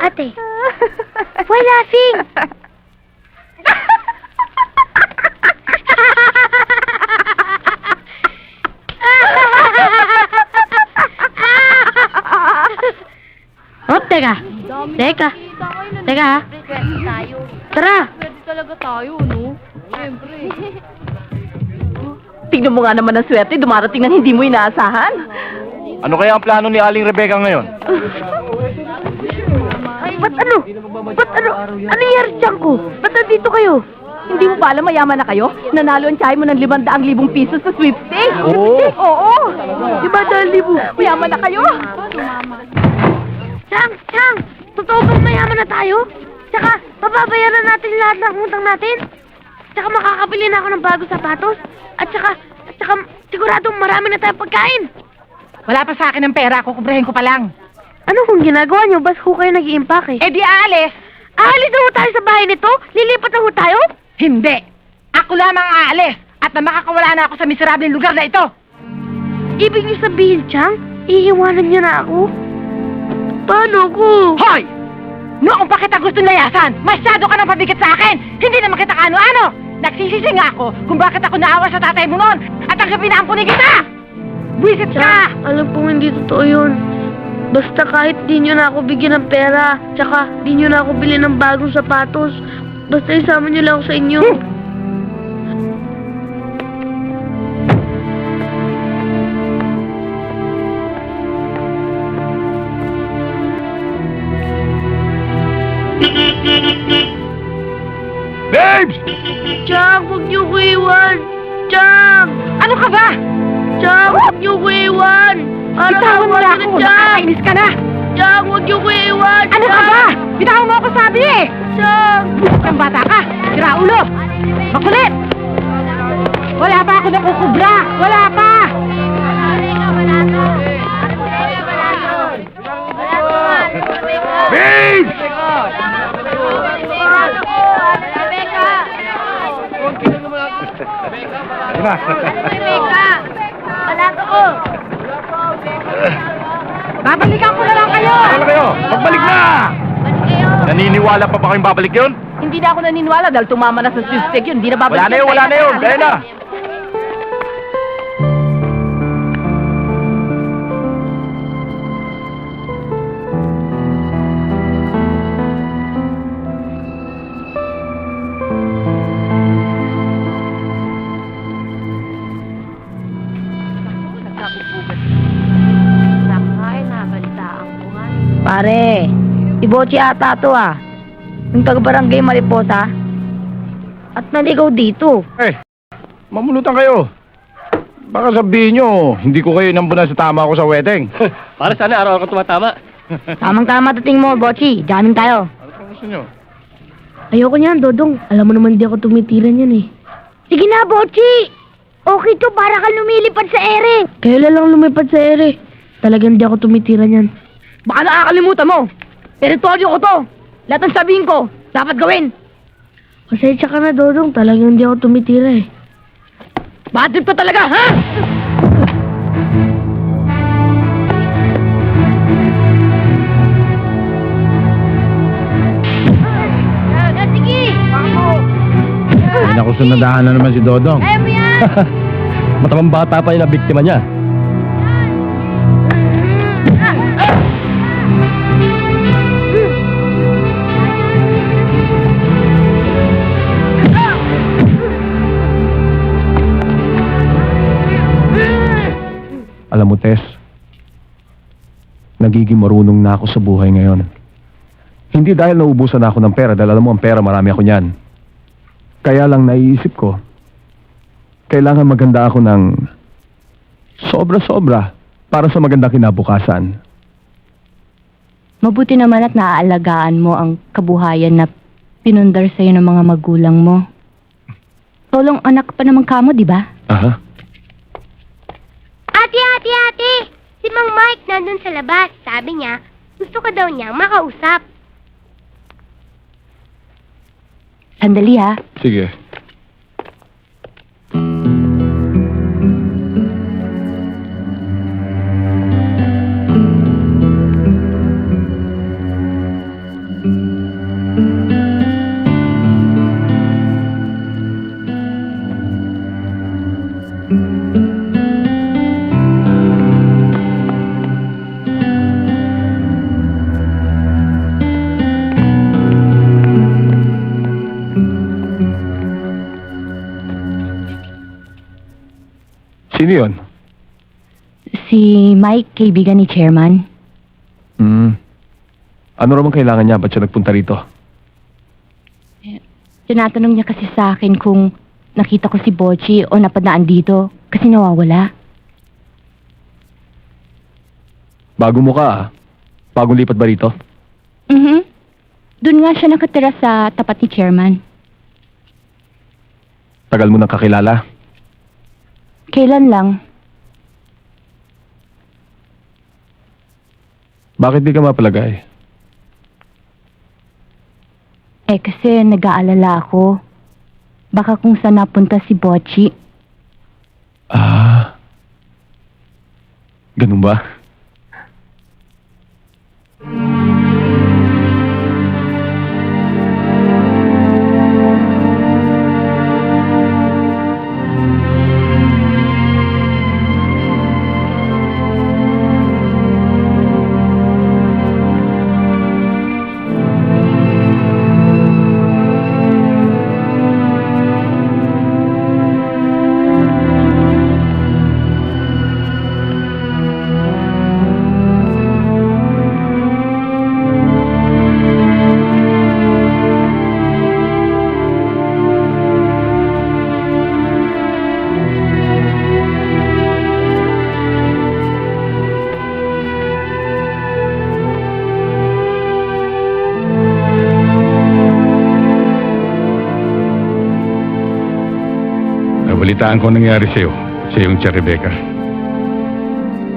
Ate, why laughing? Oh, teka. Teka ha. Tara. Tignan mo nga naman ang swerte, dumarating ng hindi mo inaasahan. Ano kaya ang plano ni Aling Rebecca ngayon? Ba't ano? Ano nangyari dyan ko? Ba't nandito kayo? Hindi mo pa alam, mayaman na kayo? Nanalo ang tsahe mo ng 500,000 pesos sa sweepstakes. Oo. Oo. 500,000. Mayaman na kayo. Chang! Totoo bang mayaman na tayo? Tsaka, mababayaran natin lahat ng utang natin? Tsaka makakabili na ako ng bagong sapatos? At tsaka, siguradong marami na tayong pagkain. Wala pa sa akin ng pera, kukubrahin ko pa lang. Ano kung ginagawa niyo? Bas ho kayo nag-i-impake. Eh di aalis. Aalis na ho tayo sa bahay nito? Lilipat na ho tayo? Hindi. Ako lamang aalis. At na makakawala na ako sa miserableng lugar na ito. Ibig niyo sabihin, Chang, iiwanan niyo na ako? Paano ko? Hoy! Noong pa kita gusto layasan, masyado ka nang pabigat sa akin. Hindi naman kita kaano-ano. Nagsisisi nga ako kung bakit ako naawa sa tatay mo noon at tanggapin na ampunin kita! Buisit ka! Chang, alam kong hindi totoo yun. Basta kahit di niyo na ako bigyan ng pera, tsaka di niyo na ako bilhin ng bagong sapatos, basta isama niyo lang ako sa inyo. Babes! Chang, huwag niyo ko iwan! Chang! Ano ka ba? Chang, huwag niyo ko iwan! Bitawan mo na ako! Nakakainis ka na! Chang, huwag niyo ko iwan! Ano ka ba? Bitawan mo ako sabi eh! Chang! Ang bata ka! Sira ulo! Makulit! Wala pa ako nakukubra! Wala pa! Babes! Babalikan ko na lang kayo! Ano kayo? Magbalik na! Naniniwala pa ba kayong babalik yun? Hindi na ako naniniwala dahil tumama na sa suspect yun. Hindi na babalik. Wala na yun! Kaya na! Pare, si Bochi ata to ah. Yung taga-barangay Mariposa. At naligaw dito. Eh, mamulutan kayo. Baka sabihin nyo, hindi ko kayo inambunan sa tama ko sa wedding. Para sana araw-araw ka tumatama. Tamang-tama dating mo, Bochi. Jamming tayo. Ano pang gusto nyo? Ayoko niyan, Dodong. Alam mo naman di ako tumitiran yan eh. Sige na, Bochi! Okay to, para ka lumilipad sa ere. Kailan lang lumipad sa ere? Talagang di ako tumitiran yan. Baka nakakalimutan mo. Teritoryo ko to. Lahat ng sabihin ko, dapat gawin. Pasensya ka na, Dodong. Talagang di ako tumitira eh. Bad trip ka talaga, ha? Sige! Ay, naku, sunadahan na naman si Dodong. Kaya mo yan! Matamang bata pa yung nabiktima niya. Alam mo, Tess, nagiging marunong na ako sa buhay ngayon. Hindi dahil naubusan na ako ng pera, dahil alam mo ang pera, marami ako niyan. Kaya lang naiisip ko, kailangan maganda ako ng sobra-sobra para sa magandang kinabukasan. Mabuti naman at naaalagaan mo ang kabuhayan na pinundar sa'yo ng mga magulang mo. Solong anak pa naman kamo, di ba? Aha. Ate! Si Mang Mike nandun sa labas. Sabi niya, gusto ka daw niyang makausap. Sandali ha. Sige. Sino yun? Si Mike, kaibigan ni Chairman. Ano naman kailangan niya? Ba't siya nagpunta rito? Tinatanong niya kasi sa akin kung nakita ko si Bochi o napadaan dito kasi nawawala. Bago mo ka, ah. Bagong lipat ba rito? Doon nga siya nakatira sa tapat ni Chairman. Tagal mo nang kakilala? Kailan lang? Bakit di ka mapalagay? Eh kasi nag-aalala ako. Baka kung saan napunta si Bocci. Ah. Ganun ba? Nabalitaan ko ang nangyari sa'yo, sa iyong tia Rebecca.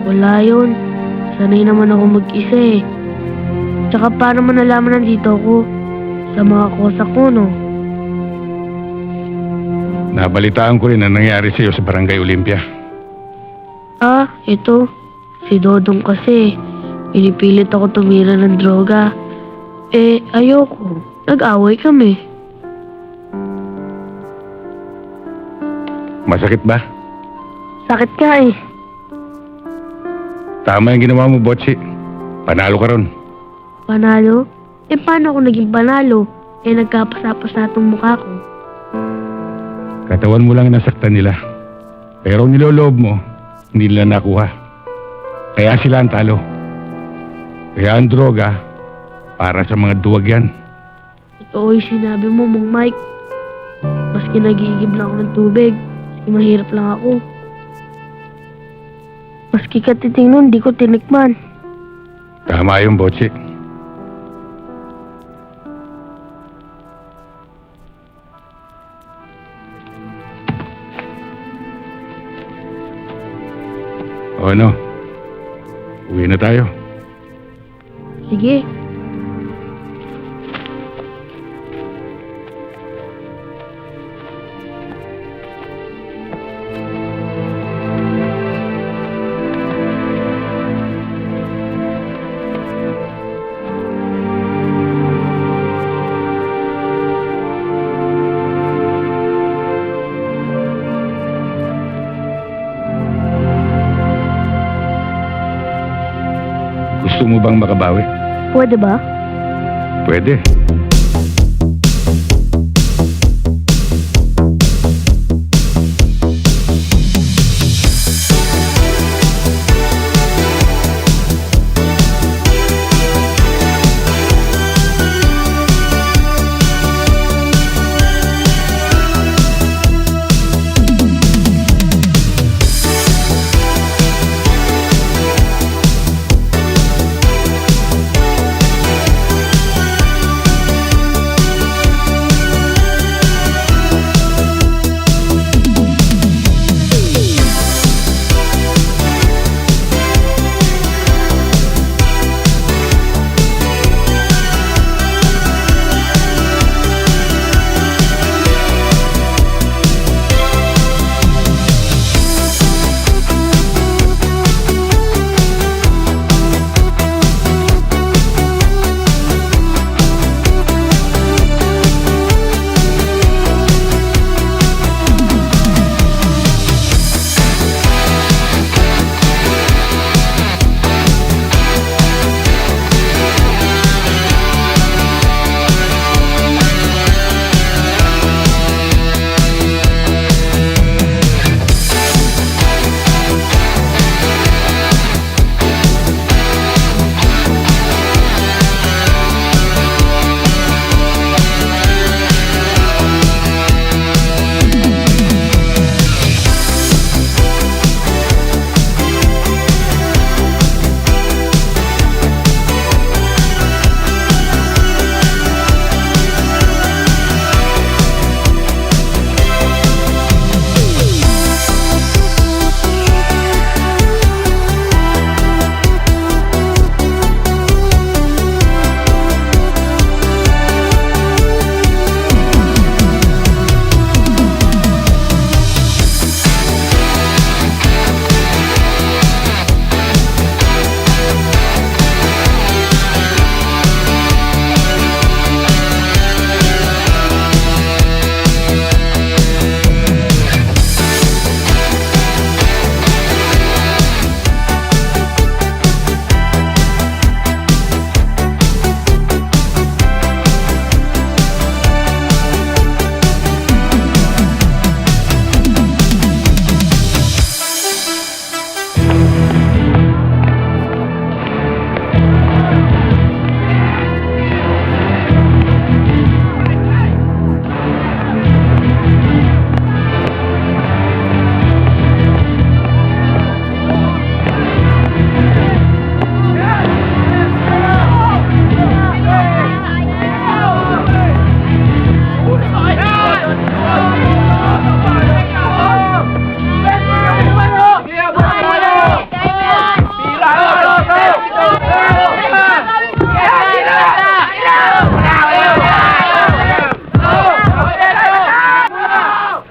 Wala yun. Sanay naman ako mag-isa eh. Tsaka paano mo nalaman nandito ako? Sa mga kosa ko, no? Nabalitaan ko rin ang nangyari sa'yo sa Barangay Olympia. Ah, ito. Si Dodong kasi. Pinipilit ako tumira ng droga. Eh, ayoko. Nag-away kami. Masakit ba? Sakit ka eh. Tama yung ginawa mo, Bocci. Panalo ka ron. Panalo? Eh, paano ako naging panalo? Eh, nagkapasa-pasa tong mukha ko. Katawan mo lang nasaktan nila. Pero ang niloloob mo, hindi nila nakuha. Kaya sila ang talo. Kaya ang droga, para sa mga duwag yan. Totoo yung sinabi mo, Mang Mike. Maski nag-iigib lang ako ng tubig. Maski mahirap lang ako. Maski katiting nun, di ko tinikman. Tama yung Bocci. O ano? Uwi na tayo. Sige. Gusto mo bang makabawi? Pwede ba? Pwede.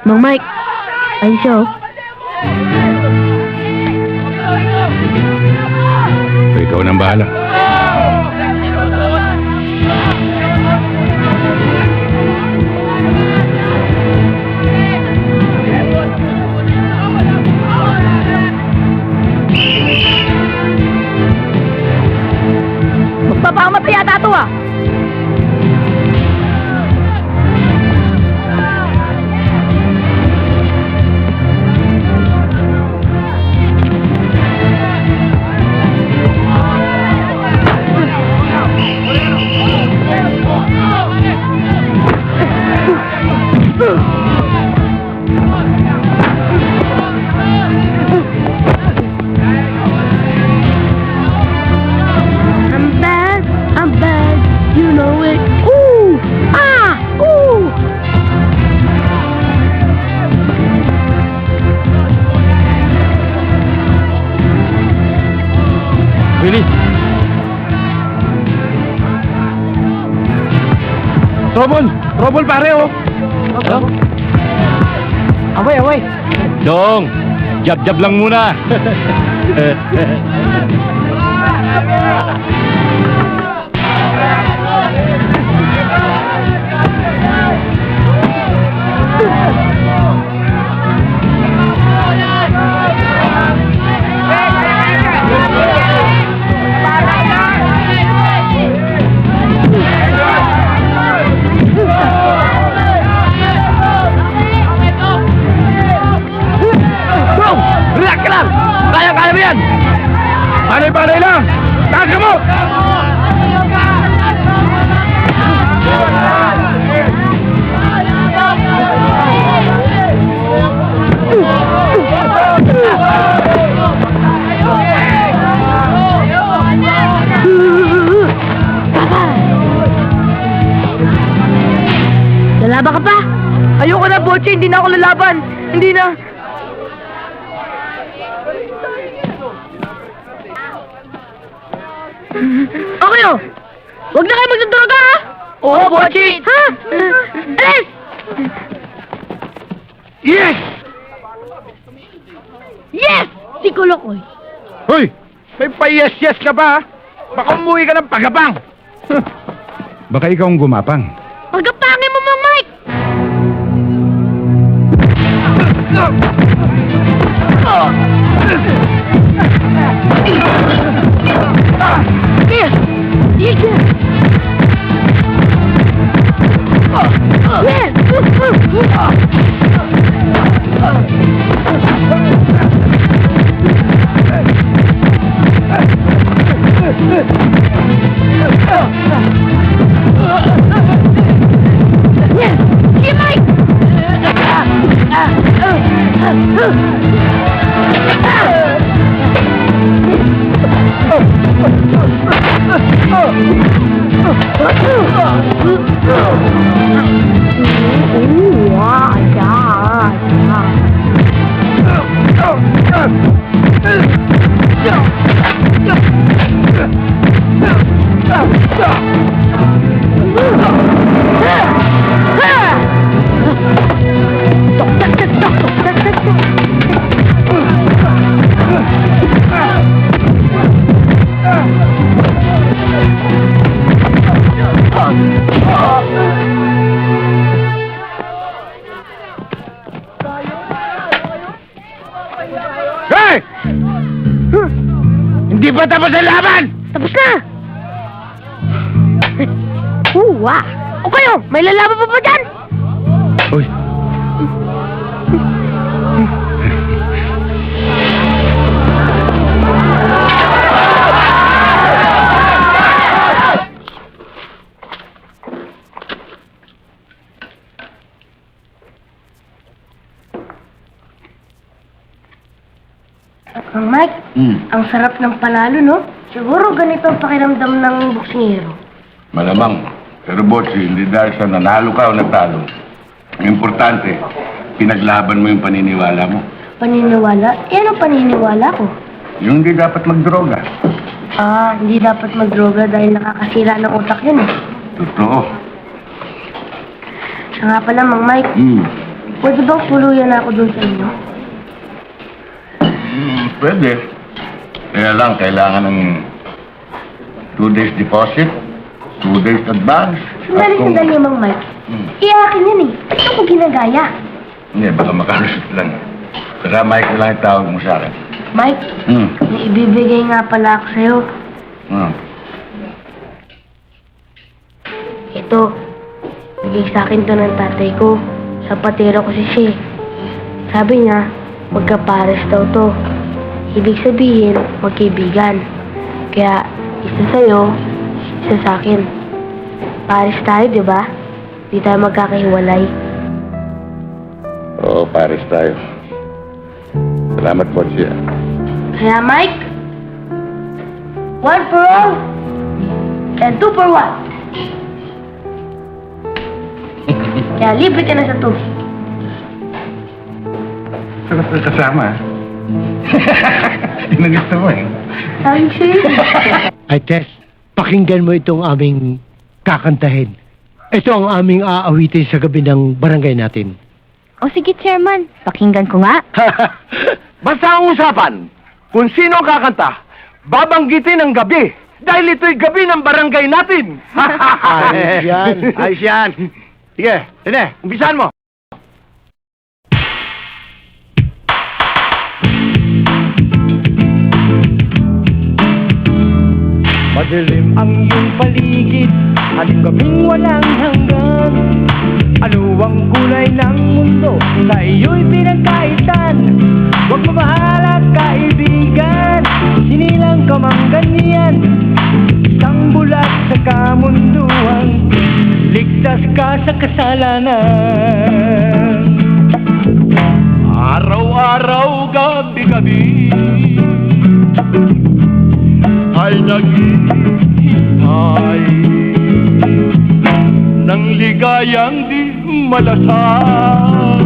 Mang Mike, ayun siya oh. Ikaw nang bahala. Magpapamatay yata to ah! I'm bad, you know it. Ooh! Ah! Ooh! Willie! Trouble! Trouble pare oh! Away, away. Dong, jab-jab lang muna. Relax ka lang! Kaya-kaya mo yan! Panay-panay lang! Taga mo! Lalaban ka pa? Ayoko na, Botche! Hindi na ako lalaban! Hindi na! Okay oh! Huwag na kayo magdudroga ha! Oo, Botche! Ha? Alis! Yes! Yes! Si Kulokoy. Hoy! May pa-yes-yes ka pa ha? Baka umuwi ka ng pagabang! Baka ikaw ang gumapang. Pagkapangin mo, Mang Mike! Hey! Hindi pa tapos ang laban! Tapos na! Wow! O kayo, may lalaban pa ba dyan? Uy, Mang Mike, ang sarap ng panalo, no? Siguro ganito ang pakiramdam ng boksingero. Malamang. Pero Botsi, hindi dahil sa nanalo ka o natalo. Ang importante, pinaglaban mo yung paniniwala mo. Paniniwala? Eh, ano paniniwala ko? Yung hindi dapat magdroga. Ah, hindi dapat magdroga dahil nakakasira ng utak yun eh. Totoo. Siya nga pala, Mang Mike, Pwede bang tuluyan ako doon sa inyo? Pwede. Kaya lang, kailangan ng 2 days deposit, 2 days advance. Sandali, Mang Mike. Iyakin yan eh. Ba't ako ginagaya? Hindi, baka makalusot lang. Saka Mike na lang itawag mo sa akin. Mike, may ibibigay nga pala ako sa'yo. Ito, bigay sa akin to ng tatay ko. Sa patira ko si Shea. Sabi niya, magkapares daw to. Ibig sabihin, magkaibigan. Kaya, isa sa'yo, isa sa akin. Pares tayo, di ba? Di tayo magkakahiwalay. Oo, pares tayo. Salamat po siya. Kaya, Mike, 1 for all, and 2 for 1. Kaya libre ka na sa tubig. Sarap na kasama. Yun ang gusto mo eh. Sabi siya. Ay, Tess, pakinggan mo itong aming kakantahin. Ito ang aming aawitin sa gabi ng barangay natin. O sige, Chairman. Pakinggan ko nga. Basta ang usapan, kung sino ang kakanta, babanggitin ang gabi. Dahil ito'y gabi ng barangay natin. Ayos yan. Ayos yan. Sige, Rene, umpisahan mo. Madilim ang iyong paligid, aling gabing walang hanggan. Ano ang kulay ng mundo, sa iyo'y pinagkaitan. Huwag mabahala kaibigan, sinilang ka mang ganyan. Isang bulat sa kamunduan, ligtas ka sa kasalanan. Araw-araw, gabi-gabi ay naghihintay ng ligayang di malasal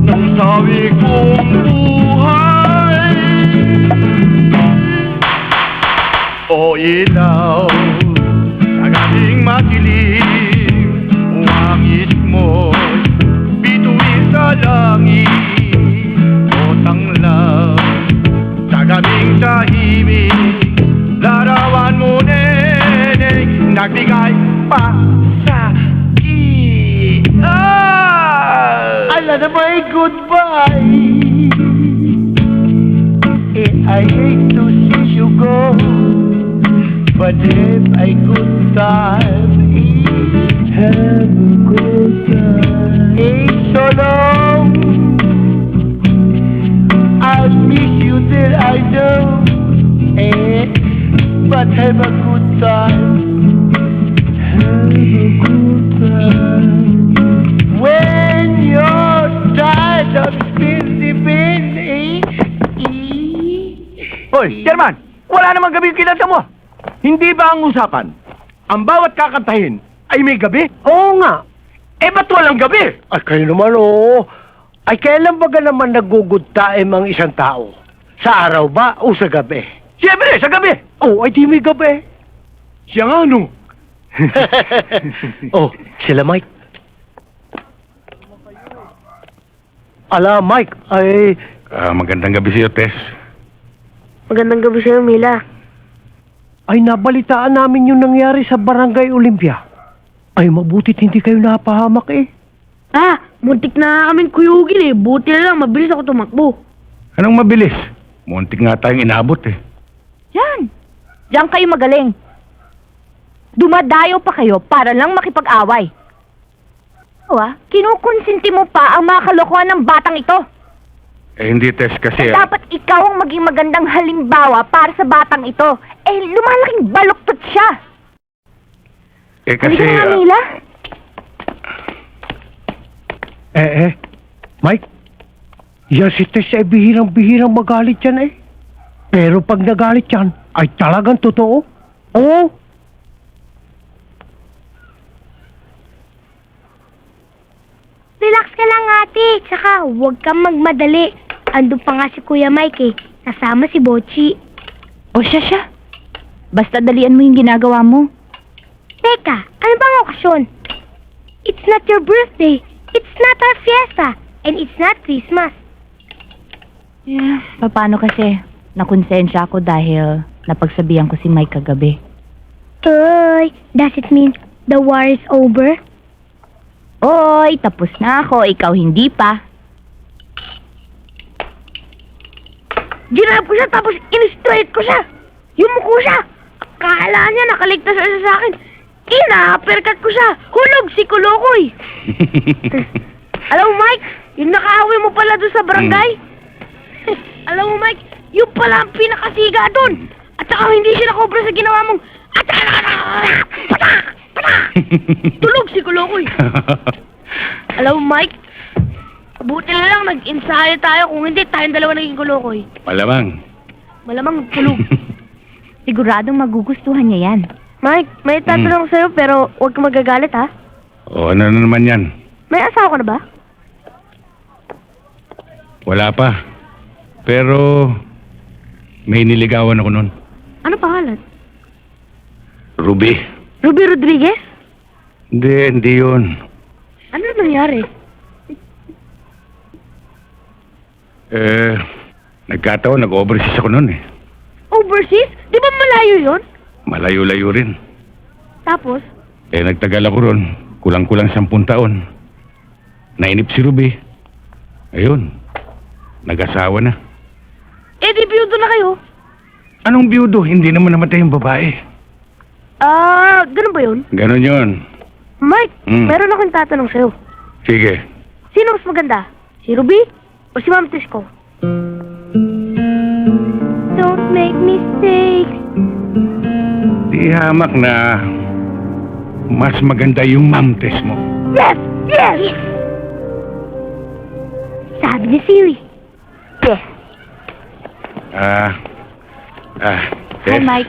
ng sawi kong buhay. O ilaw sa gabing madilim, wangis mo'y bituin sa langit. O tanglaw sa gabing tahimik, larawan mo, neneng, nagbigay pa sa akin. Ala na may goodbye. I hate to see you go, but if I could time, have a good time. It's so long, I'll miss you till I know, but have a good time. Have a good time. When you're tired of spinning, Hoy, Chairman, wala namang gabi yung kinanta mo. Hindi ba ang usapan, ang bawat kakantahin ay may gabi? Oo nga. Eh, ba't walang gabi? Ay, kayo naman, oo. Ay, kailan ba naman nag-good time ang isang tao? Sa araw ba o sa gabi? Siyempre, sa gabi. Oh, ay di may gabi. Siya nga, no. Oh, sila Mike. Ala, Mike, ay... Magandang gabi sa'yo, Tess. Magandang gabi sa'yo, Mila. Ay, nabalitaan namin yung nangyari sa Barangay Olympia. Ay, mabutit hindi kayo napahamak eh. Muntik na kaming kuyugin eh. Buti na lang, mabilis ako tumakbo. Anong mabilis? Muntik nga tayong inabot eh. Yan. Diyan kayo magaling. Dumadayo pa kayo para lang makipag-away. Kinukonsinti mo pa ang mga kalokohan ng batang ito. Eh hindi, Tess, kasi... Dapat ikaw ang maging magandang halimbawa para sa batang ito. Lumalaking baluktot siya. kasi... Halika nga, Mila. Mike, yan si Tess ay bihirang-bihirang magalit yan eh. Pero pag nagalit yan, ay talagang totoo. Oo. Relax ka lang, ate. Tsaka, huwag kang magmadali. Andun pa nga si Kuya Mike eh. Kasama si Bochi. O siya. Basta dalian mo yung ginagawa mo. Teka, ano bang okasyon? It's not your birthday. It's not our fiesta, and it's not Christmas. Yeah, paano kasi? Nakonsensya ako dahil napagsabihan ko si Mike kagabi. Oy, does it mean the war is over? Oy, tapos na ako. Ikaw hindi pa. Ginab ko siya tapos in-straight ko siya. Yumuko siya. Akala niya nakaligtas siya sa akin. Ina-uppercut ko siya. Hulog si Kulokoy. Alam mo, Mike, yung nakaaway mo pala doon sa barangay. Alam mo, Mike, yung pala ang pinakasiga doon. At saka hindi siya nakobra sa ginawa mong tulog si Kulokoy. Alam mo, Mike, buti na lang nag-ensayo tayo. Kung hindi, tayong dalawa naging Kulokoy. Malamang. Malamang tulog. Siguradong magugustuhan niya yan. Mike, may tatanong sa'yo pero huwag ka magagalit, ha? O, ano na naman yan? May asawa ka na ba? Wala pa. Pero, may niligawan ako nun. Ano pangalan? Ruby. Ruby Rodriguez? Hindi yun. Ano nangyari? Nagkataon, nag-overseas ako nun eh. Overseas? Di ba malayo yon? Malayo-layo rin. Tapos? Nagtagal ako ron. Kulang-kulang 10 taon. Nainip si Ruby. Ayun. Nag-asawa na. Di biyudo na kayo? Anong biyudo? Hindi naman namatay yung babae. Ganun ba yun? Ganon yun. Mike, meron akong tatanong sa'yo. Sige. Sino mas maganda? Si Ruby o si Ma'am Tisco? Don't make mistakes. Di hamak na mas maganda yung mamtes mo. Yes! Yes! Sabi ni Siri. Yes. Hi, Tess. Mike.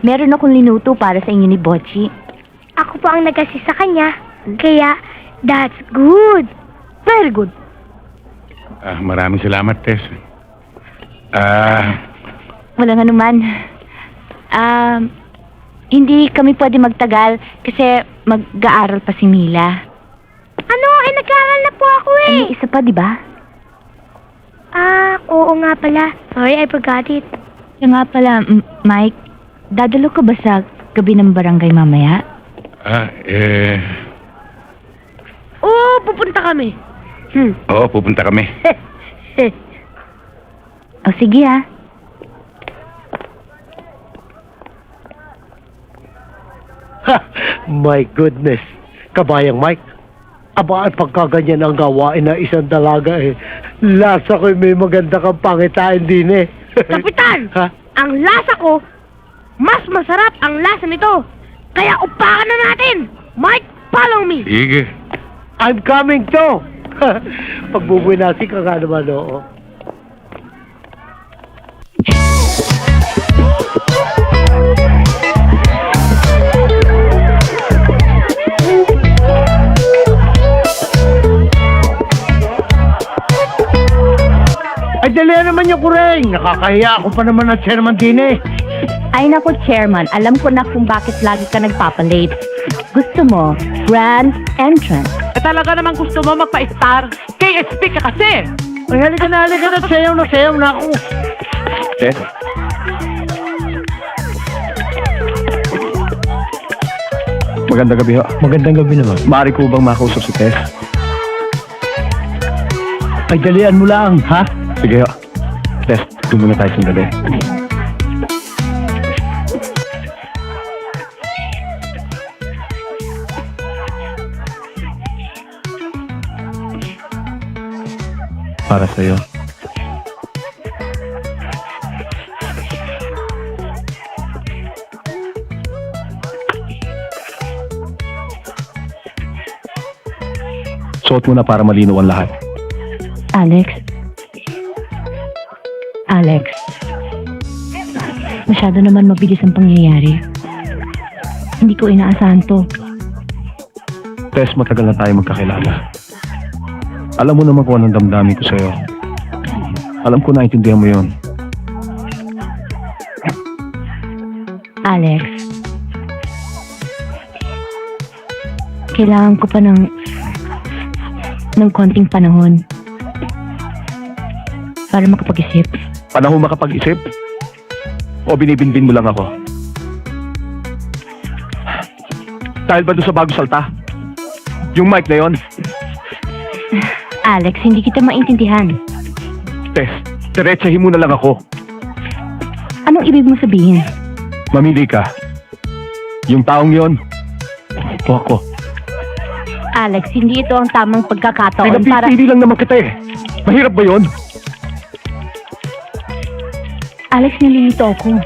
Meron akong linuto para sa inyo ni Bocci. Ako po ang nag-assist sa kanya. Kaya, that's good. Very good. Maraming salamat, Tess. Walang anuman. Hindi kami pwede magtagal kasi mag-aaral pa si Mila. Ano? Nag-aaral na po ako eh. May isa pa, di ba? Oo nga pala. Sorry, I forgot it. Kaya nga pala, Mike, dadalo ka ba sa gabi ng barangay mamaya? Oo, pupunta kami. Oo, pupunta kami. O sige ha. My goodness. Kabayang Mike. Aba, at pagkaganyan ang gawain na isang dalaga eh. Lasa ko'y may maganda kang pangitain din eh. Kapitan! Ha? Ang lasa ko, mas masarap ang lasa nito. Kaya upakan na natin. Mike, follow me. Sige. I'm coming too. Pagbubwinasi ka nga naman, oo. Ay, dali naman yung kureng. Nakakahiya ako pa naman ng chairman din eh. Ay nako, Chairman, alam ko na kung bakit lagi ka nagpapalate. Gusto mo, grand entrance. Talaga naman gusto mo magpa-star. KSP ka kasi. Ay, halika na, sayaw na ako. Tess? Magandang gabi ho. Magandang gabi naman. Maaari ko bang makausap si Tess? Ay, dalian mo lang, ha? Sige ho. Tess, doon muna tayo sandali. Para sa'yo. Suot mo na para malinaw ang lahat. Alex, masyado naman mabilis ang pangyayari. Hindi ko inaasahan to. Tess, matagal na tayo magkakilala. Alam mo naman kung anong damdamin ko sa'yo. Alam ko naintindihan mo yun. Alex, kailangan ko pa ng konting panahon para makapag-isip. Panahon makapag-isip? O binibinbin mo lang ako? Dahil ba doon sa bago salta? Yung mic na yon? Alex, hindi kita maintindihan. Tess, diretsahin mo na lang ako. Anong ibig mo sabihin? Mamili ka. Yung taong yon o ako. Alex, hindi ito ang tamang pagkakataon para... Pinapipili lang naman kita eh. Mahirap ba yon? Alex, nalilito ako.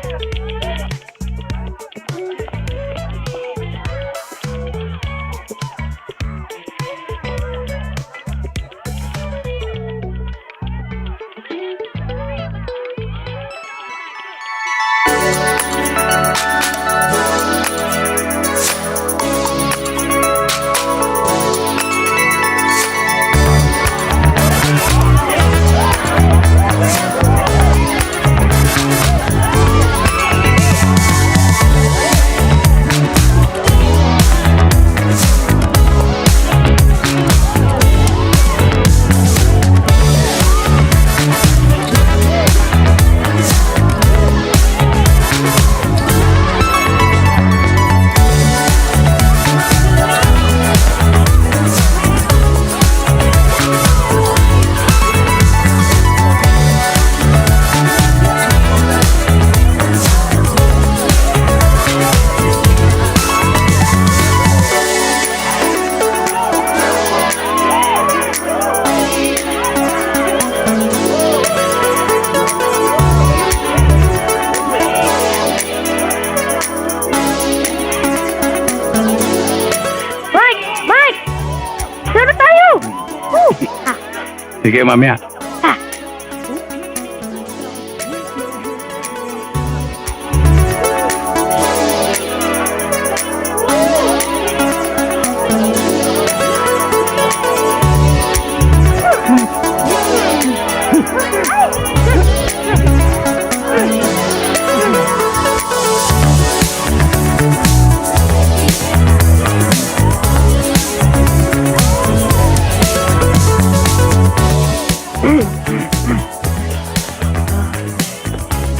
Sige, mamaya.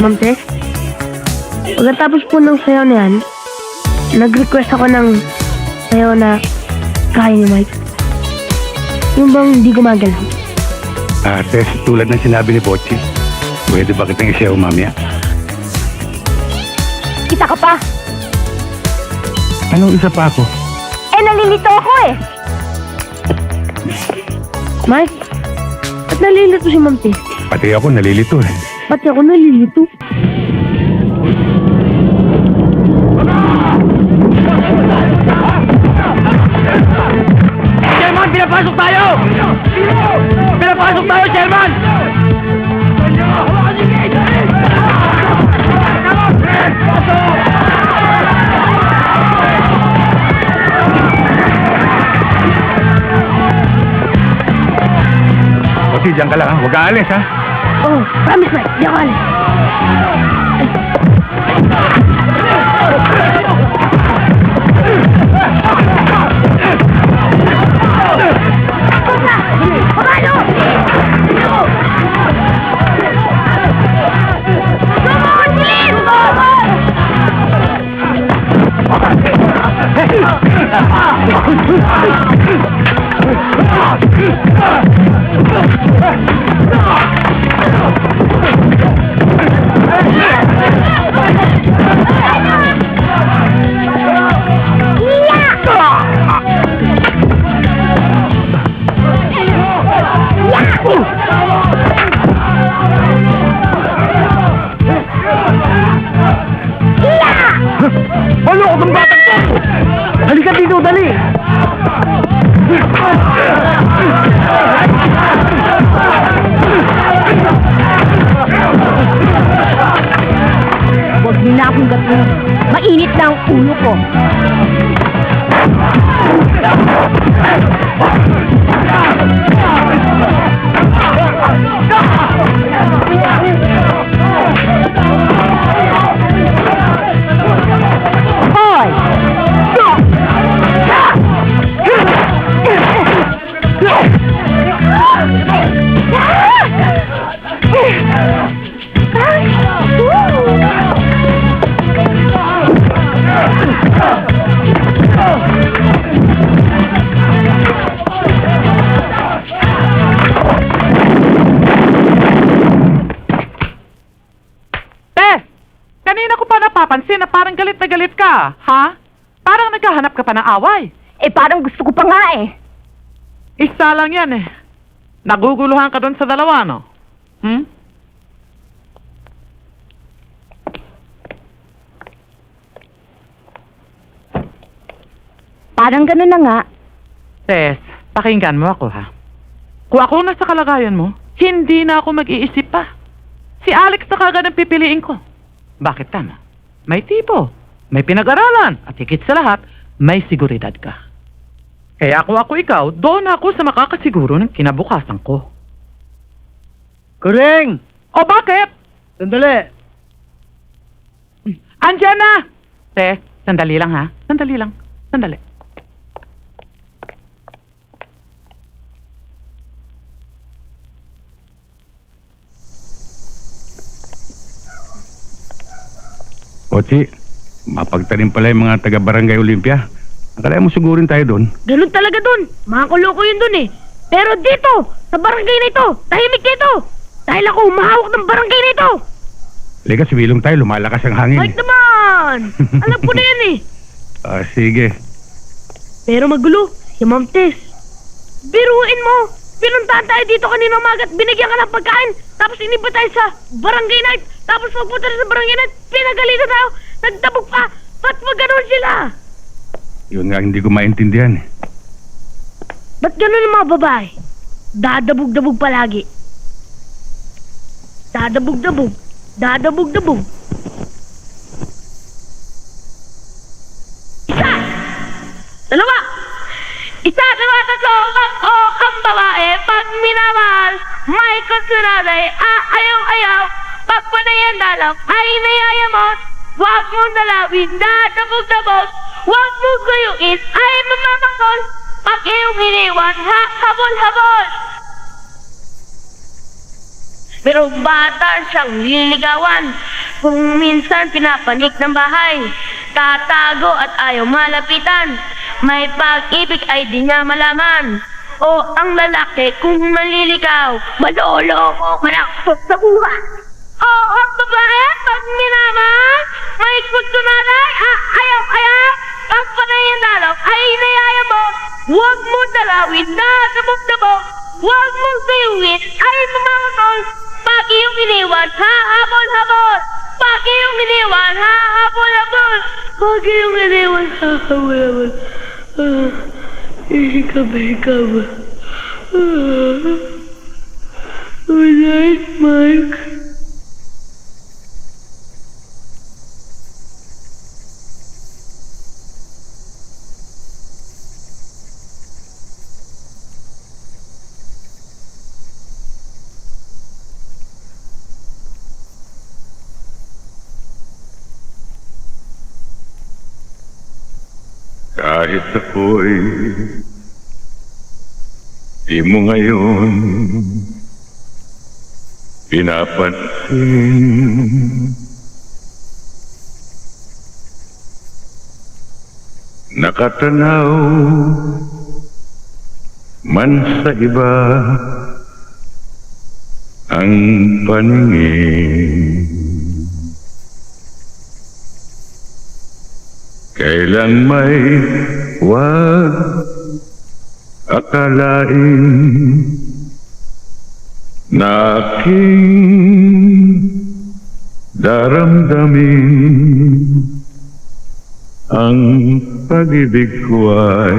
Ma'am Tess, pagkatapos po ng sayaw na yan, nag-request ako ng sayaw na kaya ni Mike. Yung bang hindi gumagalaw. Tess, tulad ng sinabi ni Bocci, pwede ba kitang isayaw mamaya? Kita ka pa! Anong isa pa ako? Nalilito ako eh! Mike, ba't nalilito si Ma'am Tess? Pati ako nalilito eh. Pati ako nalilito. Sherman, pinapasok tayo! Pinapasok tayo, Sherman! Bocci, diyan ka lang ha. Huwag ka alis ha. Oh, promise Mike, di ako alis. Ano ko ng batang to? Halika dito, dali! Huwag niyo na akong gatuin. Mainit na ang ulo ko. Hoy! napapansin na parang galit na galit ka, ha? Parang naghahanap ka pa ng away. Eh, parang gusto ko pa nga eh. Isa lang yan eh. Naguguluhan ka doon sa dalawa, no? Hmm? Parang ganun na nga. Tess, pakinggan mo ako, ha? Kung ako nasa kalagayan mo, hindi na ako mag-iisip pa. Si Alex na kagad ang pipiliin ko. Bakit tama? May tipo, may pinag-aralan, at higit sa lahat, may seguridad ka. Kaya kung ako ikaw, doon ako sa makakasiguro ng kinabukasan ko. Kuring! O bakit? Sandali! Andiyan na! Tess, sandali lang ha. Sandali lang. Sandali. Ochi, mapagtanim pala yung mga taga-barangay Olympia. Akala mo sigurin tayo doon. Ganun talaga dun. Mga kuloko yun dun eh. Pero dito, sa barangay na ito, tahimik dito. Dahil ako humahawak ng barangay na ito. Liga, sibilong tayo, lumalakas ang hangin. Mike naman! Alam ko na yan eh. Sige. Pero magulo, si Ma'am Tess. Biruin mo! Pinuntahan tayo dito kanina umaga at binigyan ka ng pagkain. Tapos iniba tayo sa barangay night. Tapos pagpunta na sa barangay night, pinagalitan tayo. Nagtabog pa. Ba't mo ganun sila? Yun nga hindi ko maintindihan. Ba't ganun ang mga babae? Dadabog-dabog palagi. Dadabog-dabog. Dadabog-dabog. Isa! Dalawa! Isa, dalawa, tatlo, ako ang babae. Pag minamahal, may konsunada ayaw-ayaw. Pag panayan dalang, ay nayayamot. Huwag mong dalawin, dadabog-dabog. Huwag mong guyuin, ay mamamangol. Pag iyong hiniwan, habol-habol. Pero bata siyang liligawan. Kung minsan pinapanik ng bahay, tatago at ayaw malapitan. May pag-ibig ay di niya malaman. O ang lalaki kung maliligaw, maloloko ka lang sa buhay. O ang babae pag minamahal, may pagtunanay, ayaw-ayaw. Ang panayan dalaw ay nayayamot. Huwag mo dalawin, dadabog-dabog. Huwag mong sayuin, ay mamamangol. Pag iyong iniwan, hahabol-habol. Pag iyong iniwan, hahabol-habol. Pag iyong iniwan, hahabol-habol. Hikab-hikab. Good night, Mike. Kahit ako'y di mo ngayon pinapansin. Nakatanaw man sa iba ang paningin. Kailan may wag akalain na aking daramdamin ang pag-ibig ko ay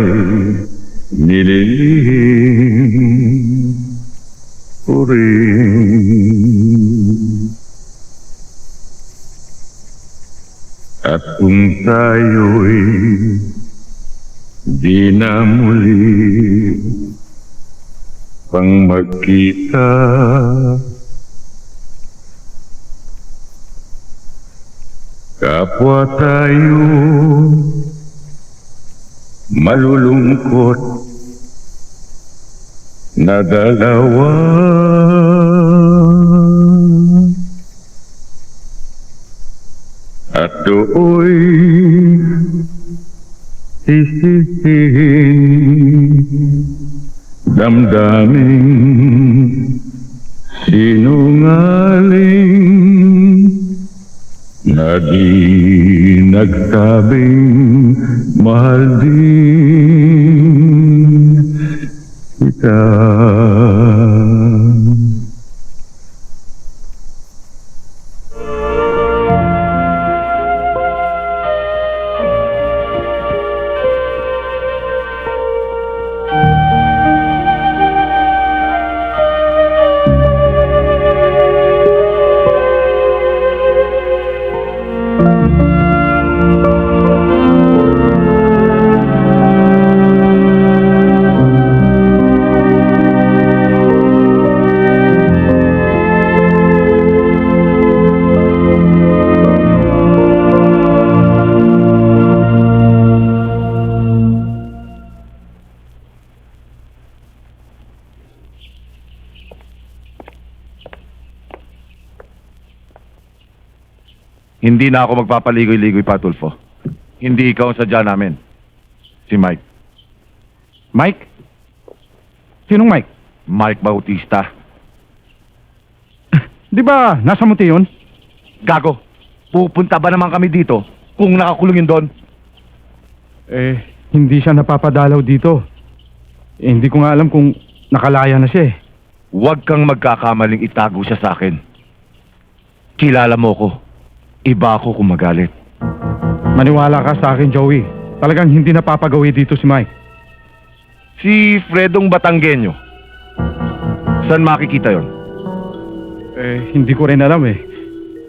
nililihim ko rin. At kung tayo'y di na muli pang magkita, kapwa tayo malulungkot na dalawa. At do'y sisihin damdaming sinungaling na di nagsabing mahal din kita. Hindi na ako magpapaligoy-ligoy pa, Tulfo. Hindi ikaw ang sadya namin. Si Mike. Mike? Sinong Mike? Mike Bautista. Di ba nasa muti yun? Gago, pupunta ba naman kami dito kung nakakulong yun doon? Hindi siya napapadalaw dito. Hindi ko nga alam kung nakalaya na siya eh. Huwag kang magkakamaling itago siya sa akin. Kilala mo ko. Iba ako kung magalit. Maniwala ka sa akin, Joey. Talagang hindi napapagawi dito si Mike. Si Fredong Batanggenyo. Saan makikita yon? Hindi ko rin alam eh.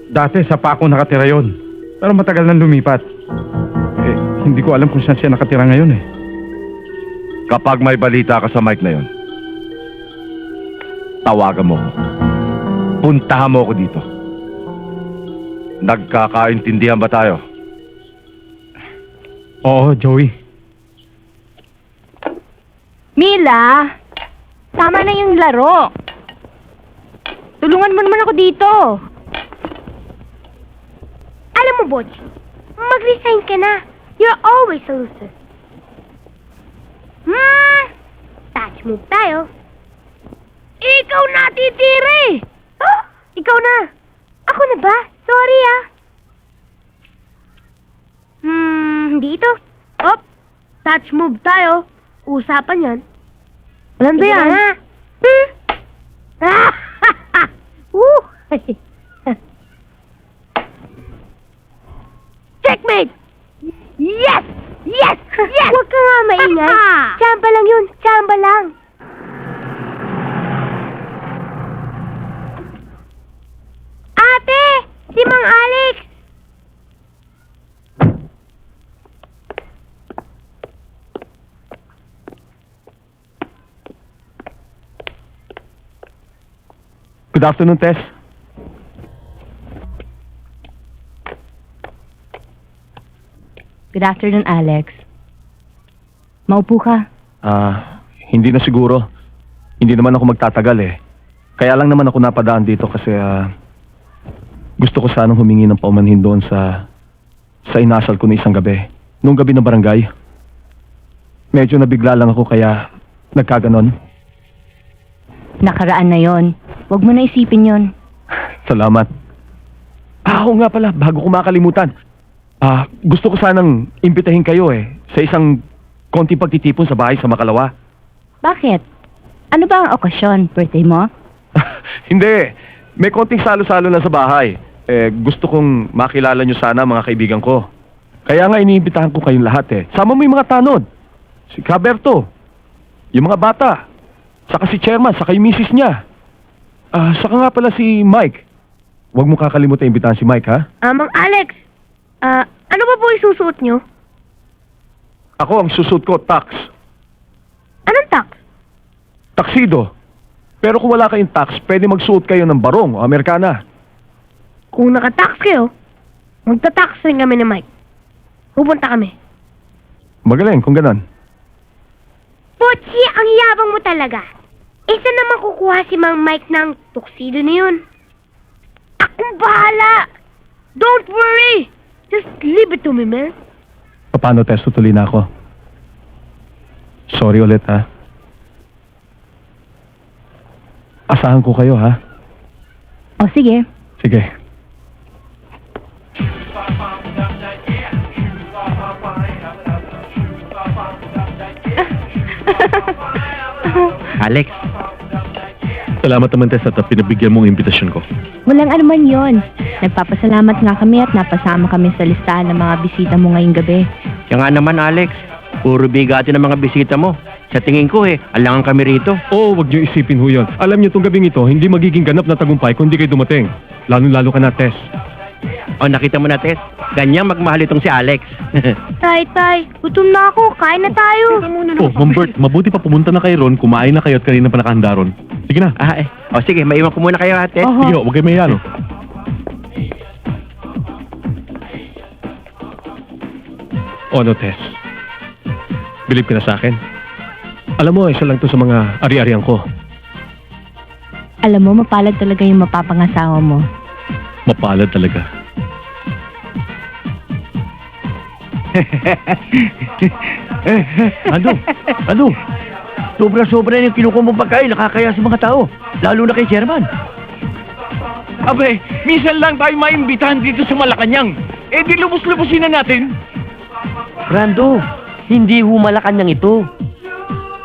Dati sa Paco nakatira yon. Pero matagal nang lumipat. Hindi ko alam kung saan siya nakatira ngayon eh. Kapag may balita ka sa Mike na yon, tawagan mo ko. Puntahan mo ko dito. Nagkakaintindihan ba tayo? Oo, Joey. Mila, tama na yung laro. Tulungan mo naman ako dito. Alam mo, Butch, mag-resign ka na. You're always a loser. Touch move tayo. Ikaw na, titiri! Oh, ikaw na. Ako na ba? Sorry, dito. Op, touch move tayo. Usapan yan. Alam ba yan? Checkmate! Yes! Yes! Yes! Huwag ka nga maingay. Tsamba lang yun. Tsamba lang. Ate! Si Mang Alex! Good afternoon, Tess. Good afternoon, Alex. Maupo ka. Hindi na siguro. Hindi naman ako magtatagal eh. Kaya lang naman ako napadaan dito kasi gusto ko sanang humingi ng paumanhin doon sa inasal ko na isang gabi. Nung gabi ng barangay. Medyo nabigla lang ako kaya nagkaganon. Nakaraan na yon. Huwag mo na isipin yon. Salamat. Oo nga pala, bago ko makalimutan. Gusto ko sanang imbitahin kayo sa isang konting pagtitipon sa bahay sa Makalawa. Bakit? Ano ba ang okasyon? Birthday mo? Hindi. May konting salo-salo na sa bahay. Gusto kong makilala nyo sana mga kaibigan ko. Kaya nga iniimbitahan ko kayong lahat Sama mo yung mga tanod. Si Caberto. Yung mga bata. Saka si Chairman, saka yung misis niya. Saka nga pala si Mike. Huwag mo kakalimutan imbitahan si Mike, ha? Mang Alex, ano ba po isusuot nyo? Ako ang susuot ko, tax. Anong tax? Taksido. Pero kung wala kayong tax, pwede magsuot kayo ng barong o Amerikana. Kung nakatax kayo, magtatax rin kami ni Mike. Pupunta kami. Magaling kung ganon. Pochi, ang yabang mo talaga. Isa naman kukuha si Mang Mike ng tuxedo na yun. Akong bahala. Don't worry. Just leave it to me, man. Paano, Tess? Tutuloy na ako. Sorry ulit, ha? Asahan ko kayo, ha? O sige. Sige. Alex. Salamat naman, Tess, at pinabigyan mong imbitasyon ko. Walang anuman yon. Nagpapasalamat nga kami at napasama kami sa listahan ng mga bisita mo ngayong gabi. Siya nga naman, Alex. Puro bigati ng mga bisita mo. Sa tingin ko alangan kami rito. Oo, wag niyo isipin ho yun. Alam niyo, itong gabing ito, hindi magiging ganap na tagumpay kung hindi kayo dumating. Lalo-lalo ka na, Tess. O, nakita mo na, Tess. Ganyang magmahal itong si Alex. Tay, gutom na ako. Kain na tayo. Oh, Ma'am Bert, mabuti pa pumunta na kayo ron, kumain na kayo at kanina pa nakahanda ron. Sige na. O, sige, maiwan ko muna kayo, ate. Oho. Sige, huwag kayo mahiyan, oh. O ano, Tess? Believe ka na sa akin? Alam mo, isa lang to sa mga ari-arian ko. Alam mo, mapalad talaga yung mapapangasawa mo. Mapalad talaga. Ano? Sobra-sobra na yung kinukuha mong pagkain, nakakaya sa mga tao. Lalo na kay Chairman. Abe, minsan lang tayo maimbitahan dito sa Malacanang. Eh di lubos-lubosin na natin. Brando, hindi ho Malacanang ito.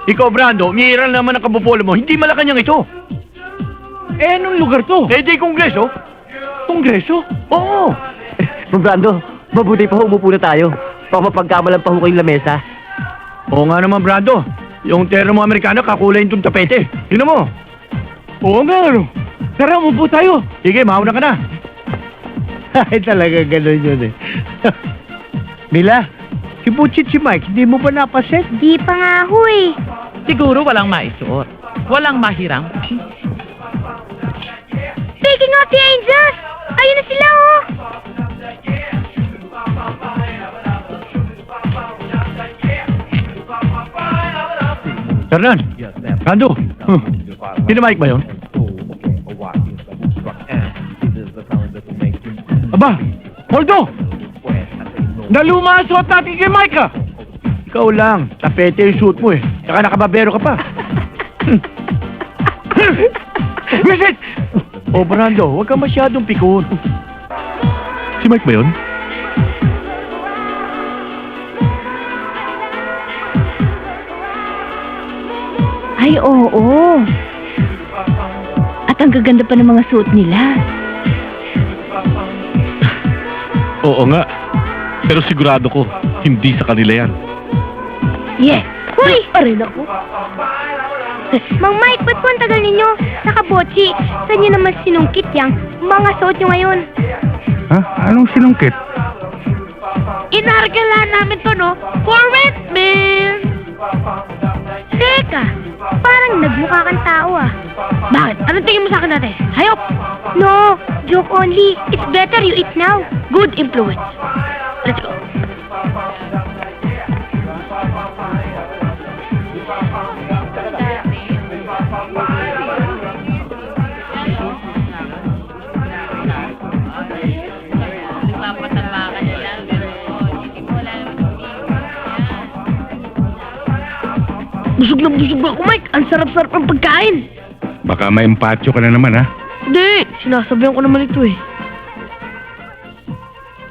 Ikaw, Brando, umiiral naman ang kabupolo mo. Hindi Malacanang ito. Eh, anong lugar to? Eh, di Kongreso. Kongreso? Oo. Brando, mabuti pa umupo na tayo. Baka mapagkamalan pa ho kayong lamesa. Oo nga naman, Brando. Yung terno mo Amerikano, kakulay itong tapete. Tingnan mo. Oo nga, ano? Tara, umupo tayo. Sige, mauna ka na. Ay, talaga ganun yun eh. Mila, si Butchit si Mike, hindi mo ba napaset? Di pa nga ako eh. Siguro walang maisuot. Walang mahiram. Speaking of the angels, ayun na sila oh. Fernan, Brando. Sino Mike ba yun? Aba, Holdo! Nalumasot natin kay Mike, ah! Ikaw lang. Tapete yung suit mo eh. Saka nakababero ka pa. Visit! Oh, Brando, huwag ka masyadong pikon. Si Mike ba yun? Ay, oo. At ang gaganda pa ng mga suot nila. Oo nga. Pero sigurado ko, hindi sa kanila yan. Yeah. Uy! Arin ako. Mang Mike, ba't po ang tagal ninyo? Nakabotsi, saan nyo naman sinungkit yang mga suot nyo ngayon? Ha? Anong sinungkit? Inargalan namin to, no? For rent, man! Teka, parang nagmukha kang tao, ah. Bakit? Anong tingin mo sa akin natin? Hayop! No, joke only. It's better you eat now. Good influence. Let's go. Busog na ako, Mike. Ang sarap-sarap ng pagkain. Baka may empatyo ka na naman, ha? Hindi, sinasabihan ko naman ito eh.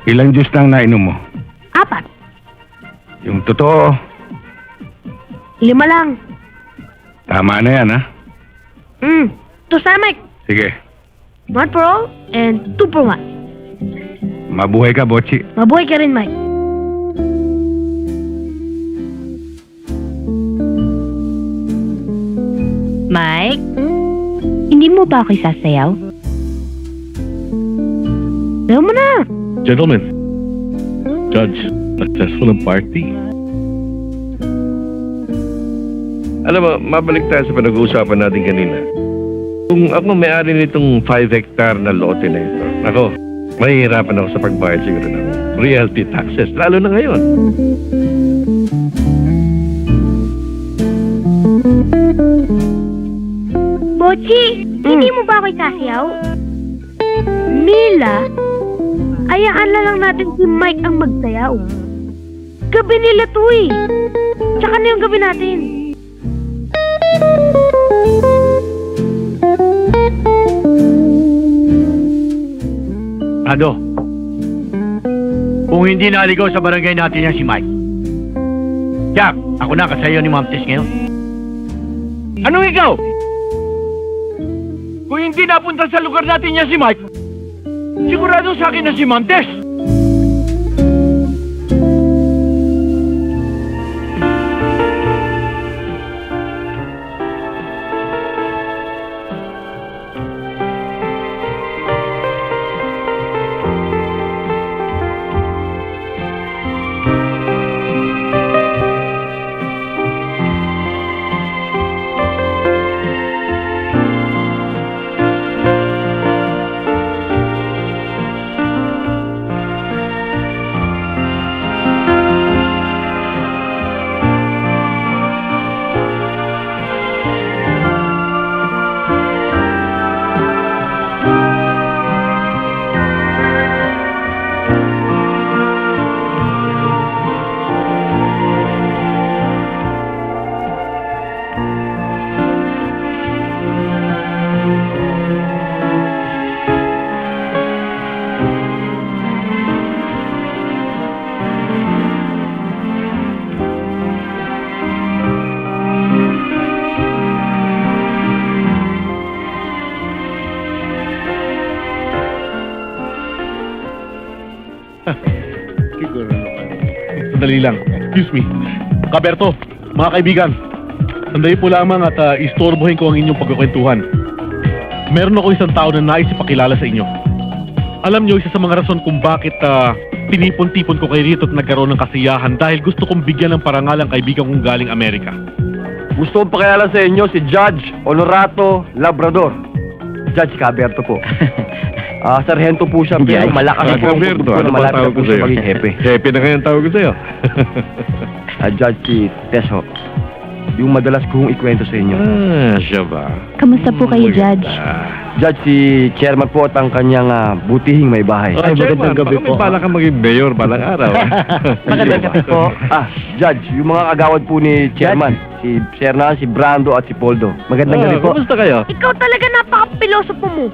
Ilang juice na ang nainom mo? 4. Yung totoo, 5 lang. tama na yan, ha? To sana, Mike. Sige, 1 for all and 2 for 1. mabuhay ka, Botchi. Mabuhay ka rin, Mike. Mike, hindi mo ba ako isasayaw? Sayaw mo na. Gentlemen, Judge, successful ang party. Alam mo, mabalik tayo sa pinag-uusapan natin kanina. Kung ako may-ari nitong 5 hectare na lote na ito, ako, mahihirapan ako sa pagbayad siguro ng realty taxes, lalo na ngayon. Bochi, hindi mo ba ako isasayaw? Mila, ayaan na lang natin si Mike ang magsayaw. Gabi nila to eh. Tsaka na yung gabi natin. Brando, kung hindi naligaw sa barangay natin yan si Mike. Jack, ako na kasayo ni Ma'am Tess ngayon. Anong ikaw? Kung hindi napunta sa lugar natin niya si Mike, sigurado sa akin na si Ma'am Tess. Sandali lang. Excuse me. Kaberto, mga kaibigan, sandali po lamang at istorbohin ko ang inyong pagkukwentuhan. Meron ako isang tao na nais ipakilala sa inyo. Alam niyo, isa sa mga rason kung bakit tinipon-tipon ko kayo rito at nagkaroon ng kasiyahan dahil gusto kong bigyan ng parangal ang kaibigan kong galing Amerika. Gusto kong pakilala sa inyo si Judge Honorato Labrador. Judge Caberto po. Sarhento po siya, pero malakas po ang Caberto, puto ano na ba malapit tawag na ko po siya sa'yo? maging hepe. Hepe na kayang tawag ko sa'yo. Judge si Teso. Yung madalas kong ikwento sa inyo. Siya ba? Kamusta po kayo, Judge? Judge si Chairman po at ang kanyang butihing may bahay. Ay, magandang gabi po. May bala kang maging mayor balang araw. Magandang gabi po. Judge, yung mga kagawad po ni Chairman, si Sernan, si Brando at si Poldo. Magandang gabi po. Kumusta kayo? Ikaw talaga napaka-pilosopo mo.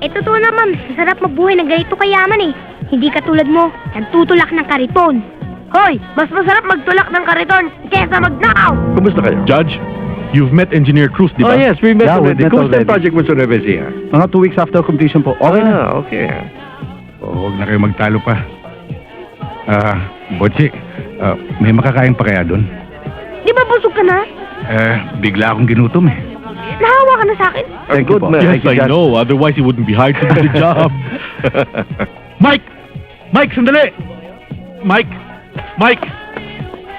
Eh, totoo naman, masarap mabuhay ng ganito kayaman eh. Hindi katulad mo, nagtutulak ng kariton. Hoy, mas masarap magtulak ng kariton kesa magnakaw! Kumusta kayo? Judge, you've met Engineer Cruz, di ba? Oh, yes, we met Yeah, we already. met Kumusta already. yung project mo sa Nuevesia? Mga 2 weeks after completion po. Okay na. Okay. Huwag na kayo magtalo pa. Botsi, may makakain pa kaya doon? Di ba busog ka na? Bigla akong ginutom eh. Nahawa ka na sa akin? Thank you po. Yes, I know. Otherwise, he wouldn't be hired to do the job. Mike! Mike, sandali! Mike! Mike!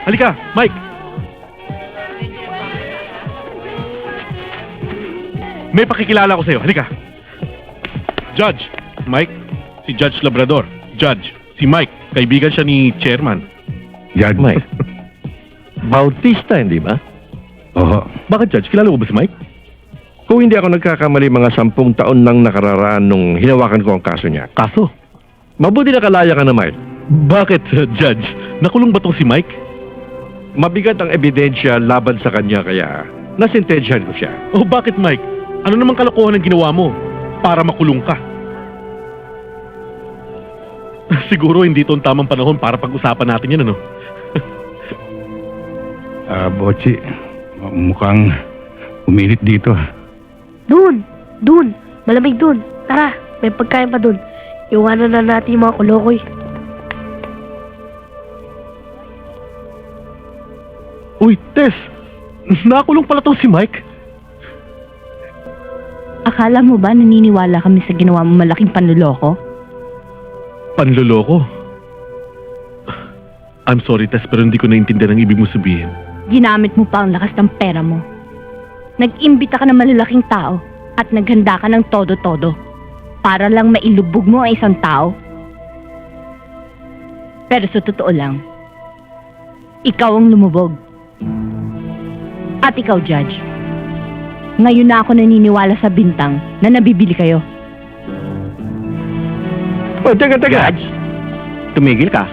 Halika, Mike! May pakikilala ko sa'yo. Halika. Judge, Mike, si Judge Labrador. Judge, si Mike, kaibigan siya ni Chairman. Judge. Mike. Bautista, hindi ba? Oo. Bakit, Judge? Kilala mo ba si Mike? Kung hindi ako nagkakamali, mga 10 taon nang nakararaan nung hinawakan ko ang kaso niya. Kaso? Mabuti na kalaya ka na, Mike. Bakit, Judge? Nakulong ba tong si Mike? Mabigat ang ebidensya laban sa kanya kaya nasintensyahan ko siya. Oh, bakit, Mike? Ano namang kalokohan ang ginawa mo para makulong ka? Siguro hindi ito ang tamang panahon para pag-usapan natin yan, ano? Botsi, mukhang uminit dito. Dun. Malamig dun. Tara, may pagkain pa dun. Iwanan na natin yung mga kulokoy. Uy, Tess! Nakulong pala to si Mike? Akala mo ba naniniwala kami sa ginawa mo malaking panluloko? Panloloko? I'm sorry, Tess, pero hindi ko naintindihan ang ibig mo sabihin. Ginamit mo pa ang lakas ng pera mo. Nag-imbita ka ng malalaking tao at naghanda ka ng todo-todo para lang mailubog mo ang isang tao. Pero sa totoo lang, ikaw ang lumubog. At ikaw, Judge, ngayon na ako naniniwala sa bintang na nabibili kayo. Oh, teka. Judge, tumigil ka.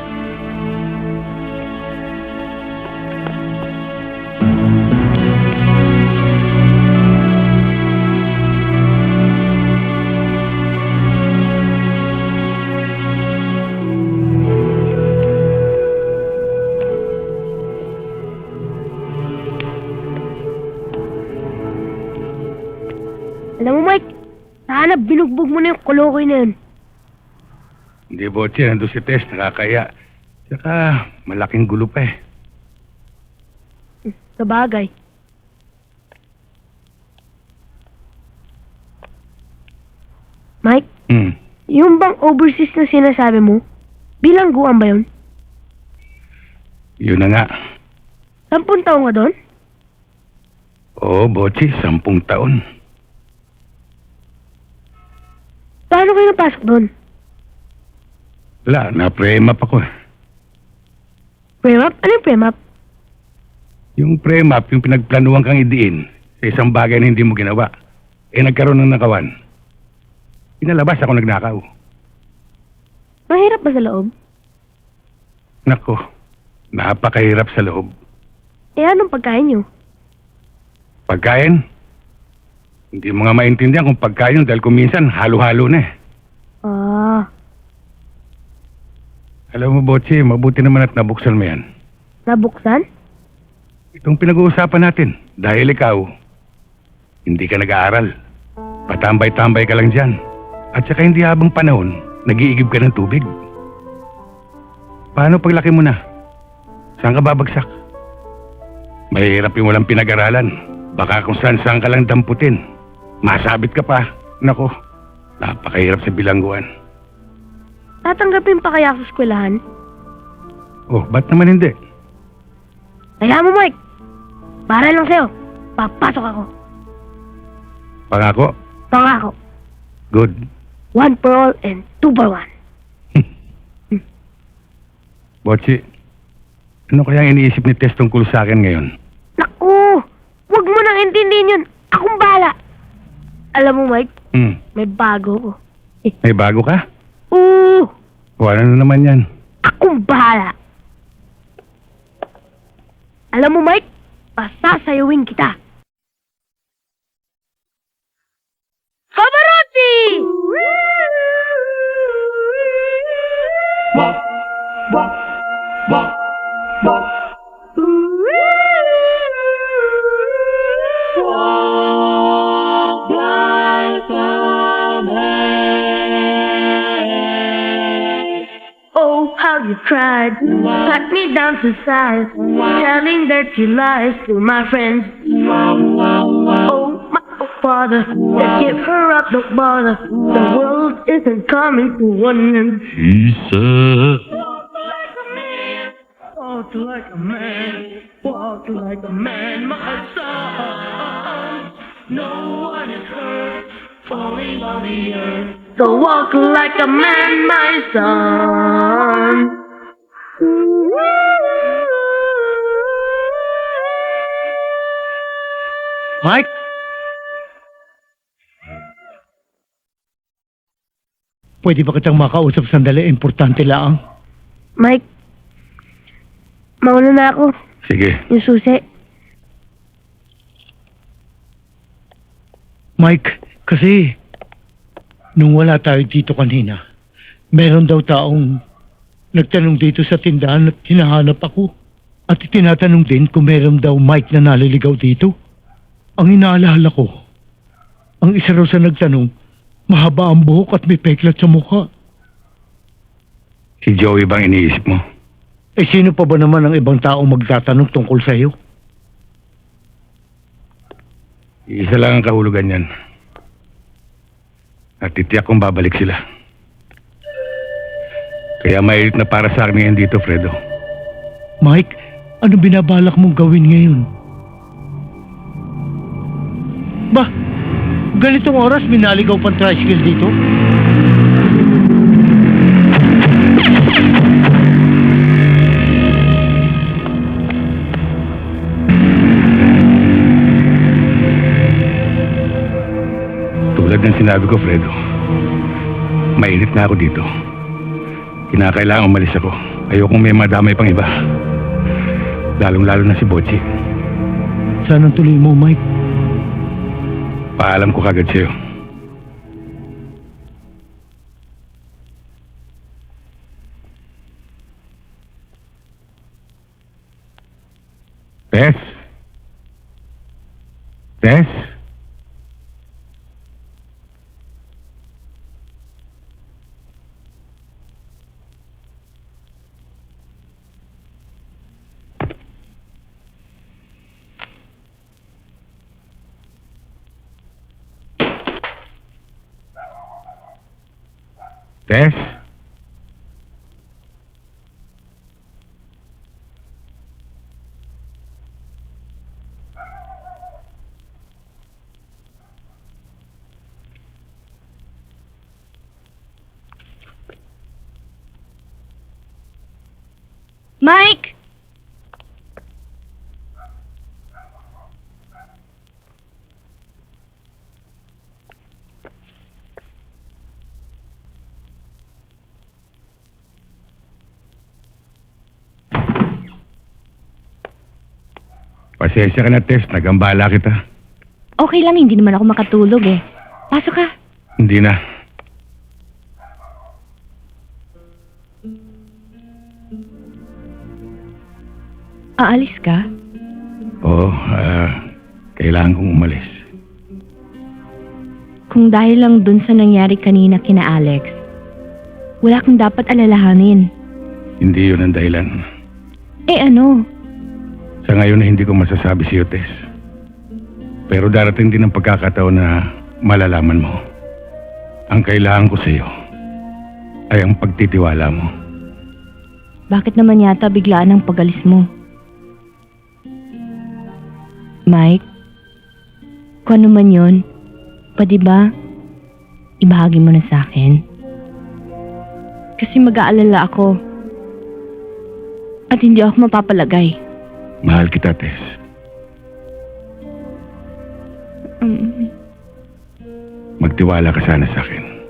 Alam mo, Mike, sana binugbog mo na yung kolokoy na yun. Hindi, Botse, nandun si Tess, nakakaya. Saka, malaking gulo pa eh. Sa bagay. Mike, yung bang overseas na sinasabi mo, bilangguan ba yun? Yun na nga. 10 taon ka doon? Oo, Botse, 10 taon. Paano kayo napasok doon? Wala, na-pre-map ako eh. Premap? Ano yung premap? Yung pre-map, yung pinagplanuhan kang idiin sa isang bagay na hindi mo ginawa, eh nagkaroon ng nakawan. Pinalabas ako nagnakaw. Mahirap ba sa loob? Nako, napakahirap sa loob. Eh, anong pagkain nyo? Pagkain? Hindi mo nga maintindihan kung pagkain dahil kung minsan halo-halo na eh. Ah, Alam mo, Botse, mabuti naman at nabuksan mo yan. nabuksan? Itong pinag-uusapan natin, dahil ikaw, hindi ka nag-aaral. Patambay-tambay ka lang dyan. At saka hindi habang panahon, nag-iigib ka ng tubig. Paano paglaki mo na? Saan ka babagsak? Mahirap yung walang pinag-aralan. Baka kung saan-saan ka lang damputin. Masabit ka pa. Nako, napakahirap sa bilangguan. Tatanggapin pa kaya ako sa eskwelahan? Oh, ba't naman hindi? Kaya mo, Mike. Para lang sa'yo. Papasok ako. Pangako? Pangako. Good. 1 for all and 2 for 1. Botsi, ano kaya iniisip ni Tess tungkol sa akin ngayon? Naku! Huwag mo nang intindihin yun. Akong bahala. Alam mo, Mike, may bago ko. May bago ka? Oo! O ano na naman yan? Akong bahala. Alam mo, Mike, pasasayawin kita. Pavarotti! Oh, how you tried, cut me down to size, telling dirty lies to my friends. Oh, my father, just give her up, don't bother. The world isn't coming to one end. Walk like a man, walk like a man, my son. No one is hurt, falling on the earth. So walk like a man, my son. Mike? Pwede ba kitang makausap sandali? Importante lang. Mike, mauna na ako. Sige. Yung susi. Mike, kasi nung wala tayo dito kanina, meron daw taong nagtanong dito sa tindahan at hinahanap ako. At tinatanong din kung meron daw Mike na naliligaw dito. Ang inaalala ko, ang isa raw sa nagtanong, mahaba ang buhok at may peklat sa mukha. Si Joey bang iniisip mo? Eh sino pa ba naman ang ibang taong magtatanong tungkol sa iyo? Isa lang ang kahulugan yan. At titiyak kong babalik sila. Kaya mainit na para sa akin ngayon dito, Fredo. Mike, ano binabalak mong gawin ngayon? Ba, ganitong oras minaligaw pang tricycle dito? Tulad ng sinabi ko, Fredo, mainit na ako dito. Kinakailangan umalis ako. Ayokong may madamay pang iba. Lalong-lalo na si Botsi. Saan ang tuloy mo, Mike? Paalam ko kagad sa'yo. Tess? Tess? Tess? Mike! Pasensya ka na, Tess. Nagambala kita. Okay lang, hindi naman ako makatulog eh. Pasok ka. Hindi na. Aalis ka? Oo, kailangan kong umalis. Kung dahil lang dun sa nangyari kanina kina Alex, wala kang dapat alalahanin. Hindi yun ang dahilan. Eh ano? Sa ngayon na hindi ko masasabi sa'yo, Tess. Pero darating din ang pagkakataon na malalaman mo. Ang kailangan ko sa'yo ay ang pagtitiwala mo. Bakit naman yata biglaan ang pagalis mo? Mike, kung ano man yun, pwede ba ibahagi mo na sa akin? Kasi mag-aalala ako at hindi ako mapapalagay. Mahal kita, Tess. Magtiwala ka sana sa akin.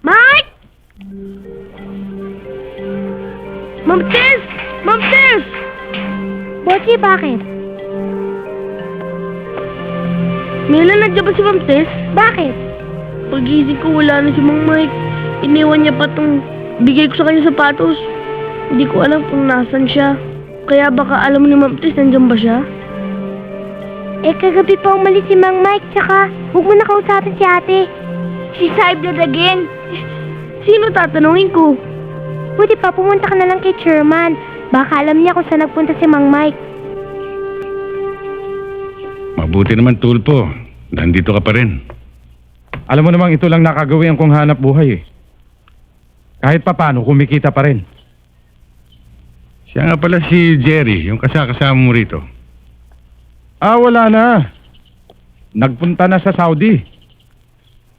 Mike! Ma'am Tess! Ma'am Tess! Bossy, bakit? Mila, nandiyan ba si Ma'am Tess? Bakit? Pagising ko, wala na si Mang Mike. Iniwan niya pa tong bigay ko sa kanya sapatos. Hindi ko alam kung nasan siya. Kaya baka alam ni Ma'am Tess, nandiyan ba siya? Eh, kagabi pa umalis si Mang Mike, tsaka huwag mo na kausapin si ate. She's high blood again. Sino tatanungin ko? Pwede pa, pumunta ka na lang kay Chairman. Baka alam niya kung saan nagpunta si Mang Mike. Mabuti naman, Tulpo. Nandito ka pa rin. Alam mo namang ito lang nakagawian kong hanap buhay eh. Kahit papano, kumikita pa rin. Siya nga pala si Jerry, yung kasama mo rito. Wala na. Nagpunta na sa Saudi.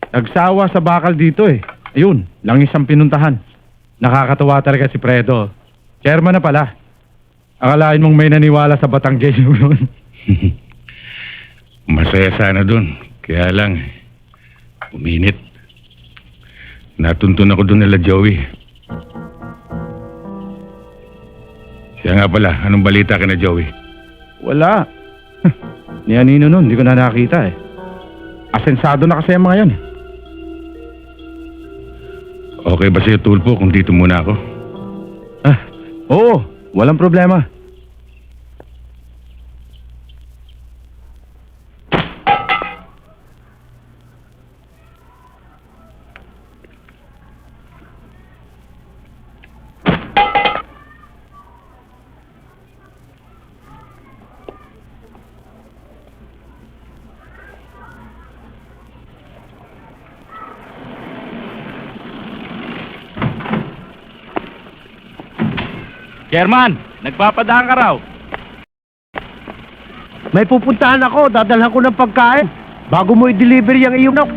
Nagsawa sa bakal dito eh. Ayun, langis ang pinuntahan. Nakakatawa talaga si Fredo. Chairman na pala. Akalain mong may naniwala sa Batanggay noon. Masaya sana dun. Kaya lang, uminit. Natuntun ako dun nila Joey. Siya nga pala, anong balita ka na Joey? Wala. Ni Anino nun, hindi ko na nakita eh. Asensado na kasi ang mga yan. Okay ba sa'yo, Tulpo, kung dito muna ako? Oo, walang problema. Chairman, nagpapadaan ka raw. May pupuntahan ako, dadalhan ko ng pagkain. Bago mo i-deliver yung iyong nok.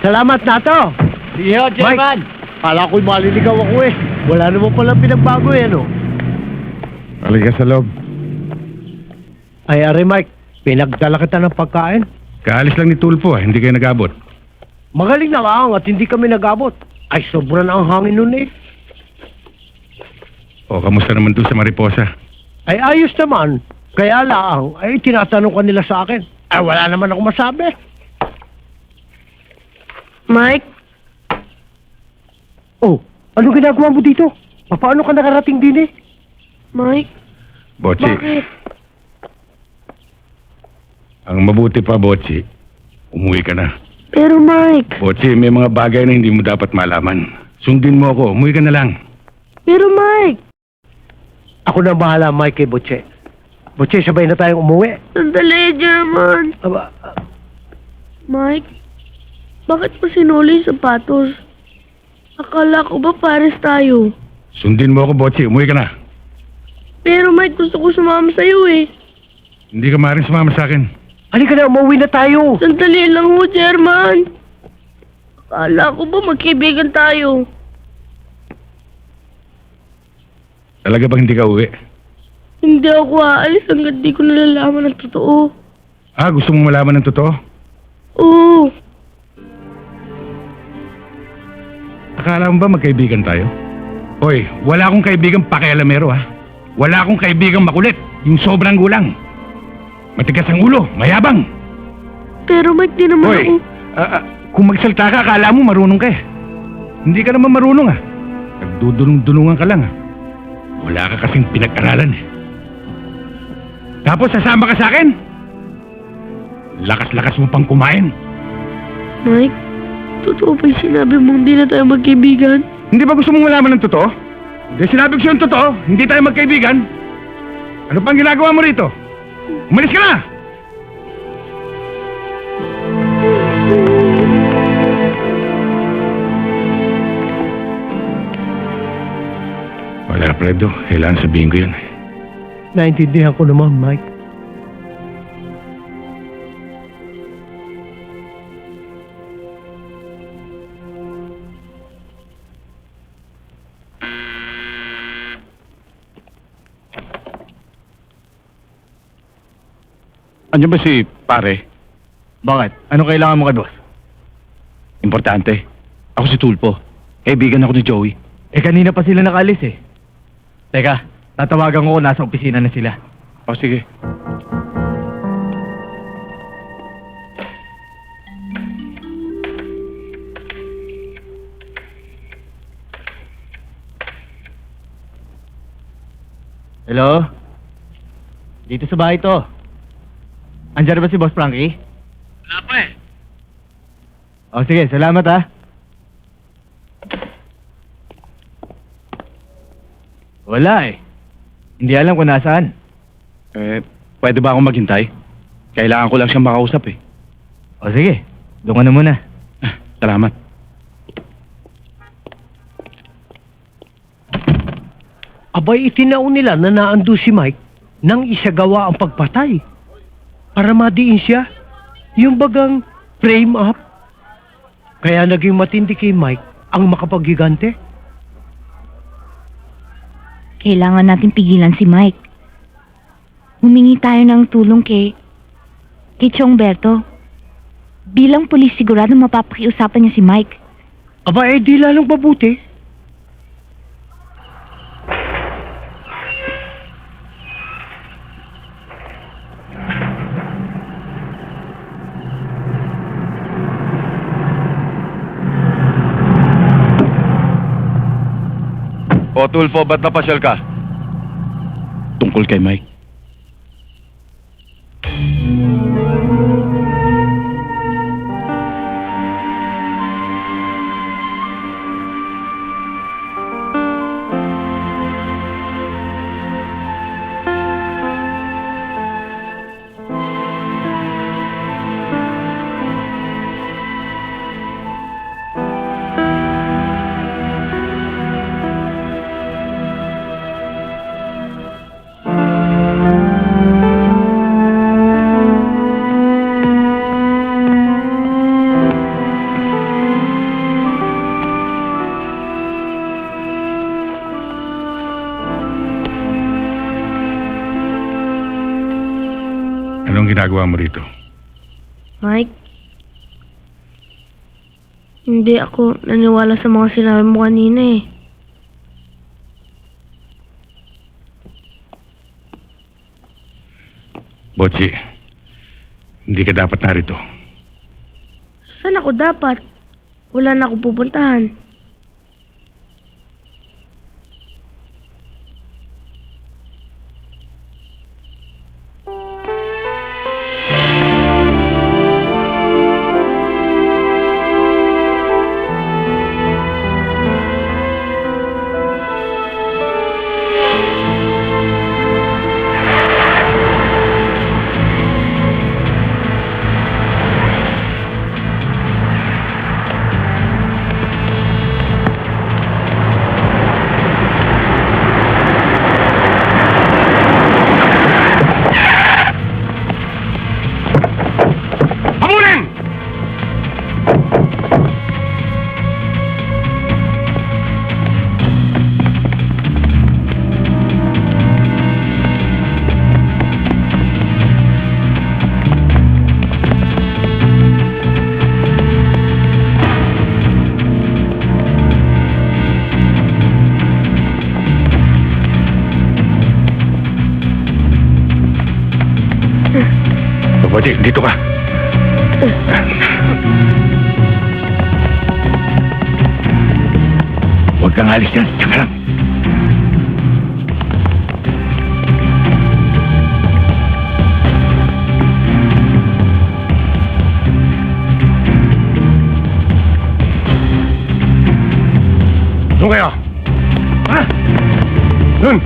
Salamat na to. Sige ho, Chairman. Kala ko'y maliligaw ako eh. Wala naman palang pinagbago eh, ano? Halika sa loob. Ay, are Mike, pinagdala kita ng pagkain. Kaalis lang ni Tulfo, hindi kayo nag-abot. Magaling na lang at hindi kami nag-abot. Ay, sobra na ang hangin nun eh. O, kamusta naman doon sa Mariposa? Ay, ayos naman. Kaya lang, ay tinatanong ka nila sa akin. Ay, wala naman ako masabi. Mike, Oh, anong ginagawa mo dito? Paano ka nakarating din eh? Mike, Botsi, bakit? ang mabuti pa, Botsi, umuwi ka na. Pero Mike, Botsi, may mga bagay na hindi mo dapat malaman. Sundin mo ako, umuwi ka na lang. pero Mike, Ako na bahala, Mike, kay Butche. Butche, sabay na tayong umuwi. sandali, German. Aba, Mike, bakit mo sinuli yung sapatos? Akala ko ba pares tayo? Sundin mo ako, Botsi, umuwi ka na. Pero Mike, gusto ko sumama sa'yo eh. Hindi ka maaaring sumama sa akin. halika na, umuwi na tayo. Sandali lang ho, German. Akala ko ba magkaibigan tayo? Talaga bang hindi ka uwi? Hindi ako aalis hanggang di ko nalalaman ang totoo. Ah, gusto mong malaman ng totoo? Oo. Akala mo ba magkaibigan tayo? Hoy, wala akong kaibigang pakialamero ha. Wala akong kaibigang makulit, yung sobrang gulang. Matigas ang ulo, mayabang. Pero Mike, di naman Hoy, ako... kung magsalta ka, akala mo marunong ka eh. Hindi ka naman marunong ah. Nagdudulong-dulungan ka lang ah. Wala ka kasing pinag-aralan eh. Tapos sasama ka sa akin? Lakas-lakas mo pang kumain. Mike, totoo ba yung sinabi mong hindi na tayo magkaibigan? Hindi ba gusto mong malaman ng totoo? Hindi sinabi ko sa'yo yung totoo, hindi tayo magkaibigan. Ano pang ginagawa mo rito? Umalis ka na! Wala, Fredo. Kailangan sabihin ko yun. Naintindihan ko naman, Mike. Andiyan ba si pare? Bakit? Ano kailangan mo kay boss? Importante. Ako si Tulpo. Kaibigan ako ni Joey. Eh, kanina pa sila nakalis eh. Teka, tatawagan ko kung nasa opisina na sila. O, sige. Hello? Dito sa bahay to. Andiyan ba si Boss Frankie? Wala pa eh. O sige, salamat ha. Wala eh. Hindi alam kung nasaan. Pwede ba akong maghintay? Kailangan ko lang siyang makausap eh. O sige, doon ka na muna. Salamat. Abay, itinaon nila na naando si Mike nang isagawa ang pagpatay. Para madiin siya. Yung bagang frame up. Kaya naging matindi kay Mike ang makapaggigante. Kailangan natin pigilan si Mike. Humingi tayo ng tulong kay Chongberto. Bilang pulis sigurado mapapakiusapan niya si Mike. Aba, di lalong mabuti. O Tulfo, ba't napasyal ka? tungkol kay Mike. Anong ginagawa mo rito? Mike? Hindi ako naniwala sa mga sinabi mo kanina eh. Botsi, hindi ka dapat narito. Saan ako dapat? Wala na ako pupuntahan. Botsi, dito ka. Huwag kang alis yan. Tsaka lang. Doon kayo! Ha? Doon!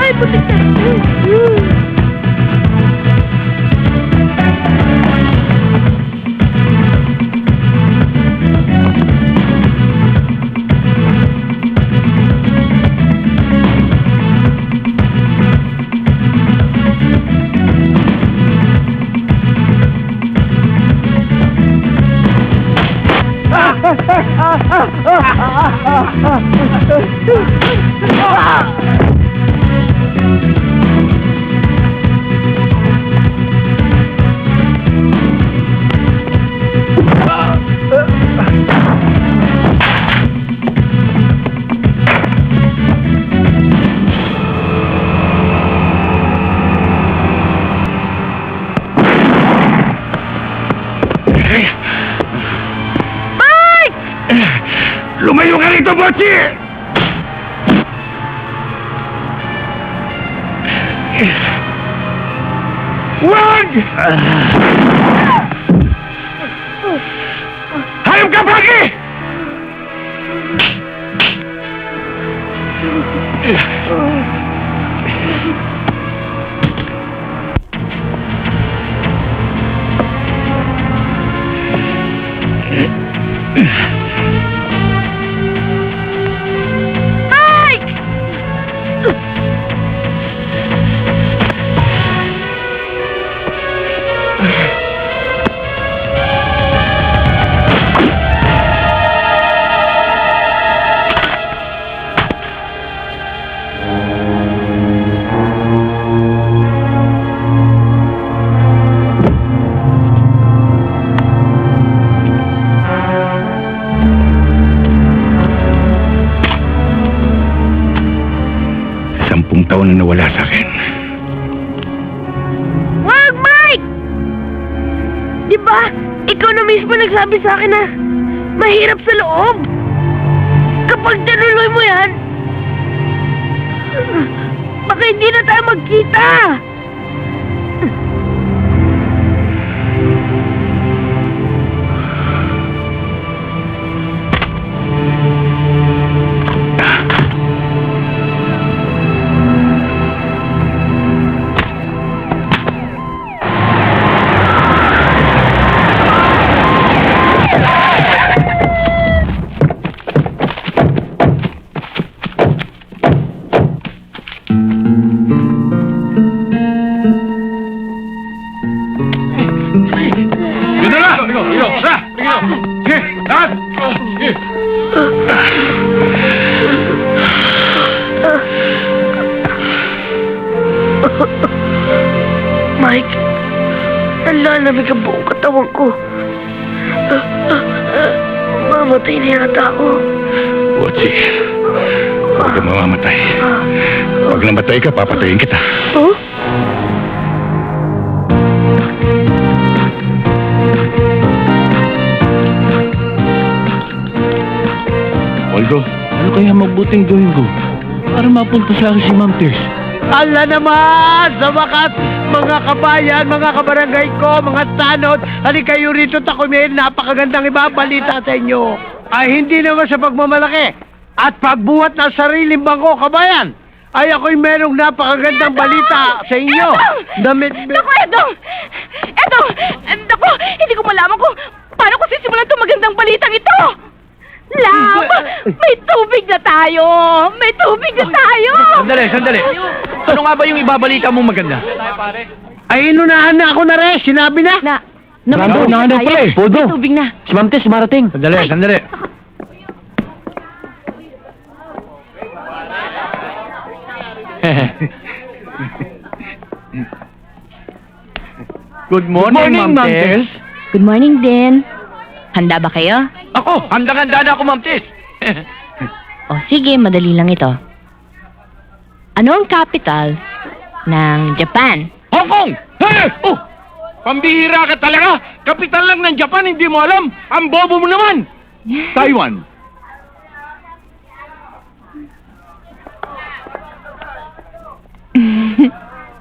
Ay, putik na. Lumayo ka rito, Botsi! Wag! Hayop ka, Pagi! Taon na nawala sa akin. Wag, Mike! Di ba, ikaw na mismo nagsabi sa akin na mahirap sa loob. Kapag tinuloy mo yan, baka hindi na tayo magkita. Mike, nalalamig ang buong katawan ko. Mamatay na yata ako. Botsi, huwag ka mamamatay. Pag namatay ka, papatayin kita. Huh? Waldo, ano kaya mabuting gawin ko para mapunta sa akin si Ma'am Tess? Ala naman! Sa wakas, mga kabayan, mga kabarangay ko, mga tanod, halika kayo rito, ako may napakagandang ibabalita sa inyo. Ay hindi naman sa pagmamalaki at pagbuhat ng sariling bangko, kabayan. Ay ako'y merong napakagandang balita sa inyo. Naku, Edong! Edong! Naku, hindi ko malaman kung paano ko sisimulan itong magandang balitang ito! Love! May tubig na tayo! May tubig na tayo! Sandali. Ano nga ba yung ibabalita mong maganda? Ay inunahan na ako na rin, sinabi na. Naano pala eh. Podo. May tubig na. Si Ma'am Tess marating. Sandali. Good morning, Ma'am Tess. Good morning din. Handa ba kayo? Ako, handang-handa na ako, Ma'am Tess. O sige, madali lang ito. Ano ang capital ng Japan? Hong Kong! Hey! Oh! Pambihira ka talaga! Kapital lang ng Japan, hindi mo alam! Ang bobo mo naman! Taiwan!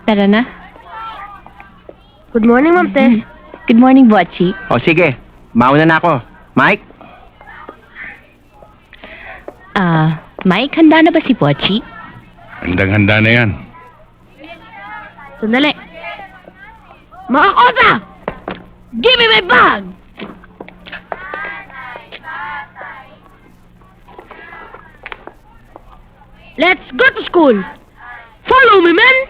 Tara na. Good morning, Ma'am Tess. Good morning, Bochi. O sige, mauna na ako. Mike? Mike, handa na ba si Bochi? Handang-handa na yan. Sandali. Mga kota! Give me my bag! Let's go to school! Follow me, men!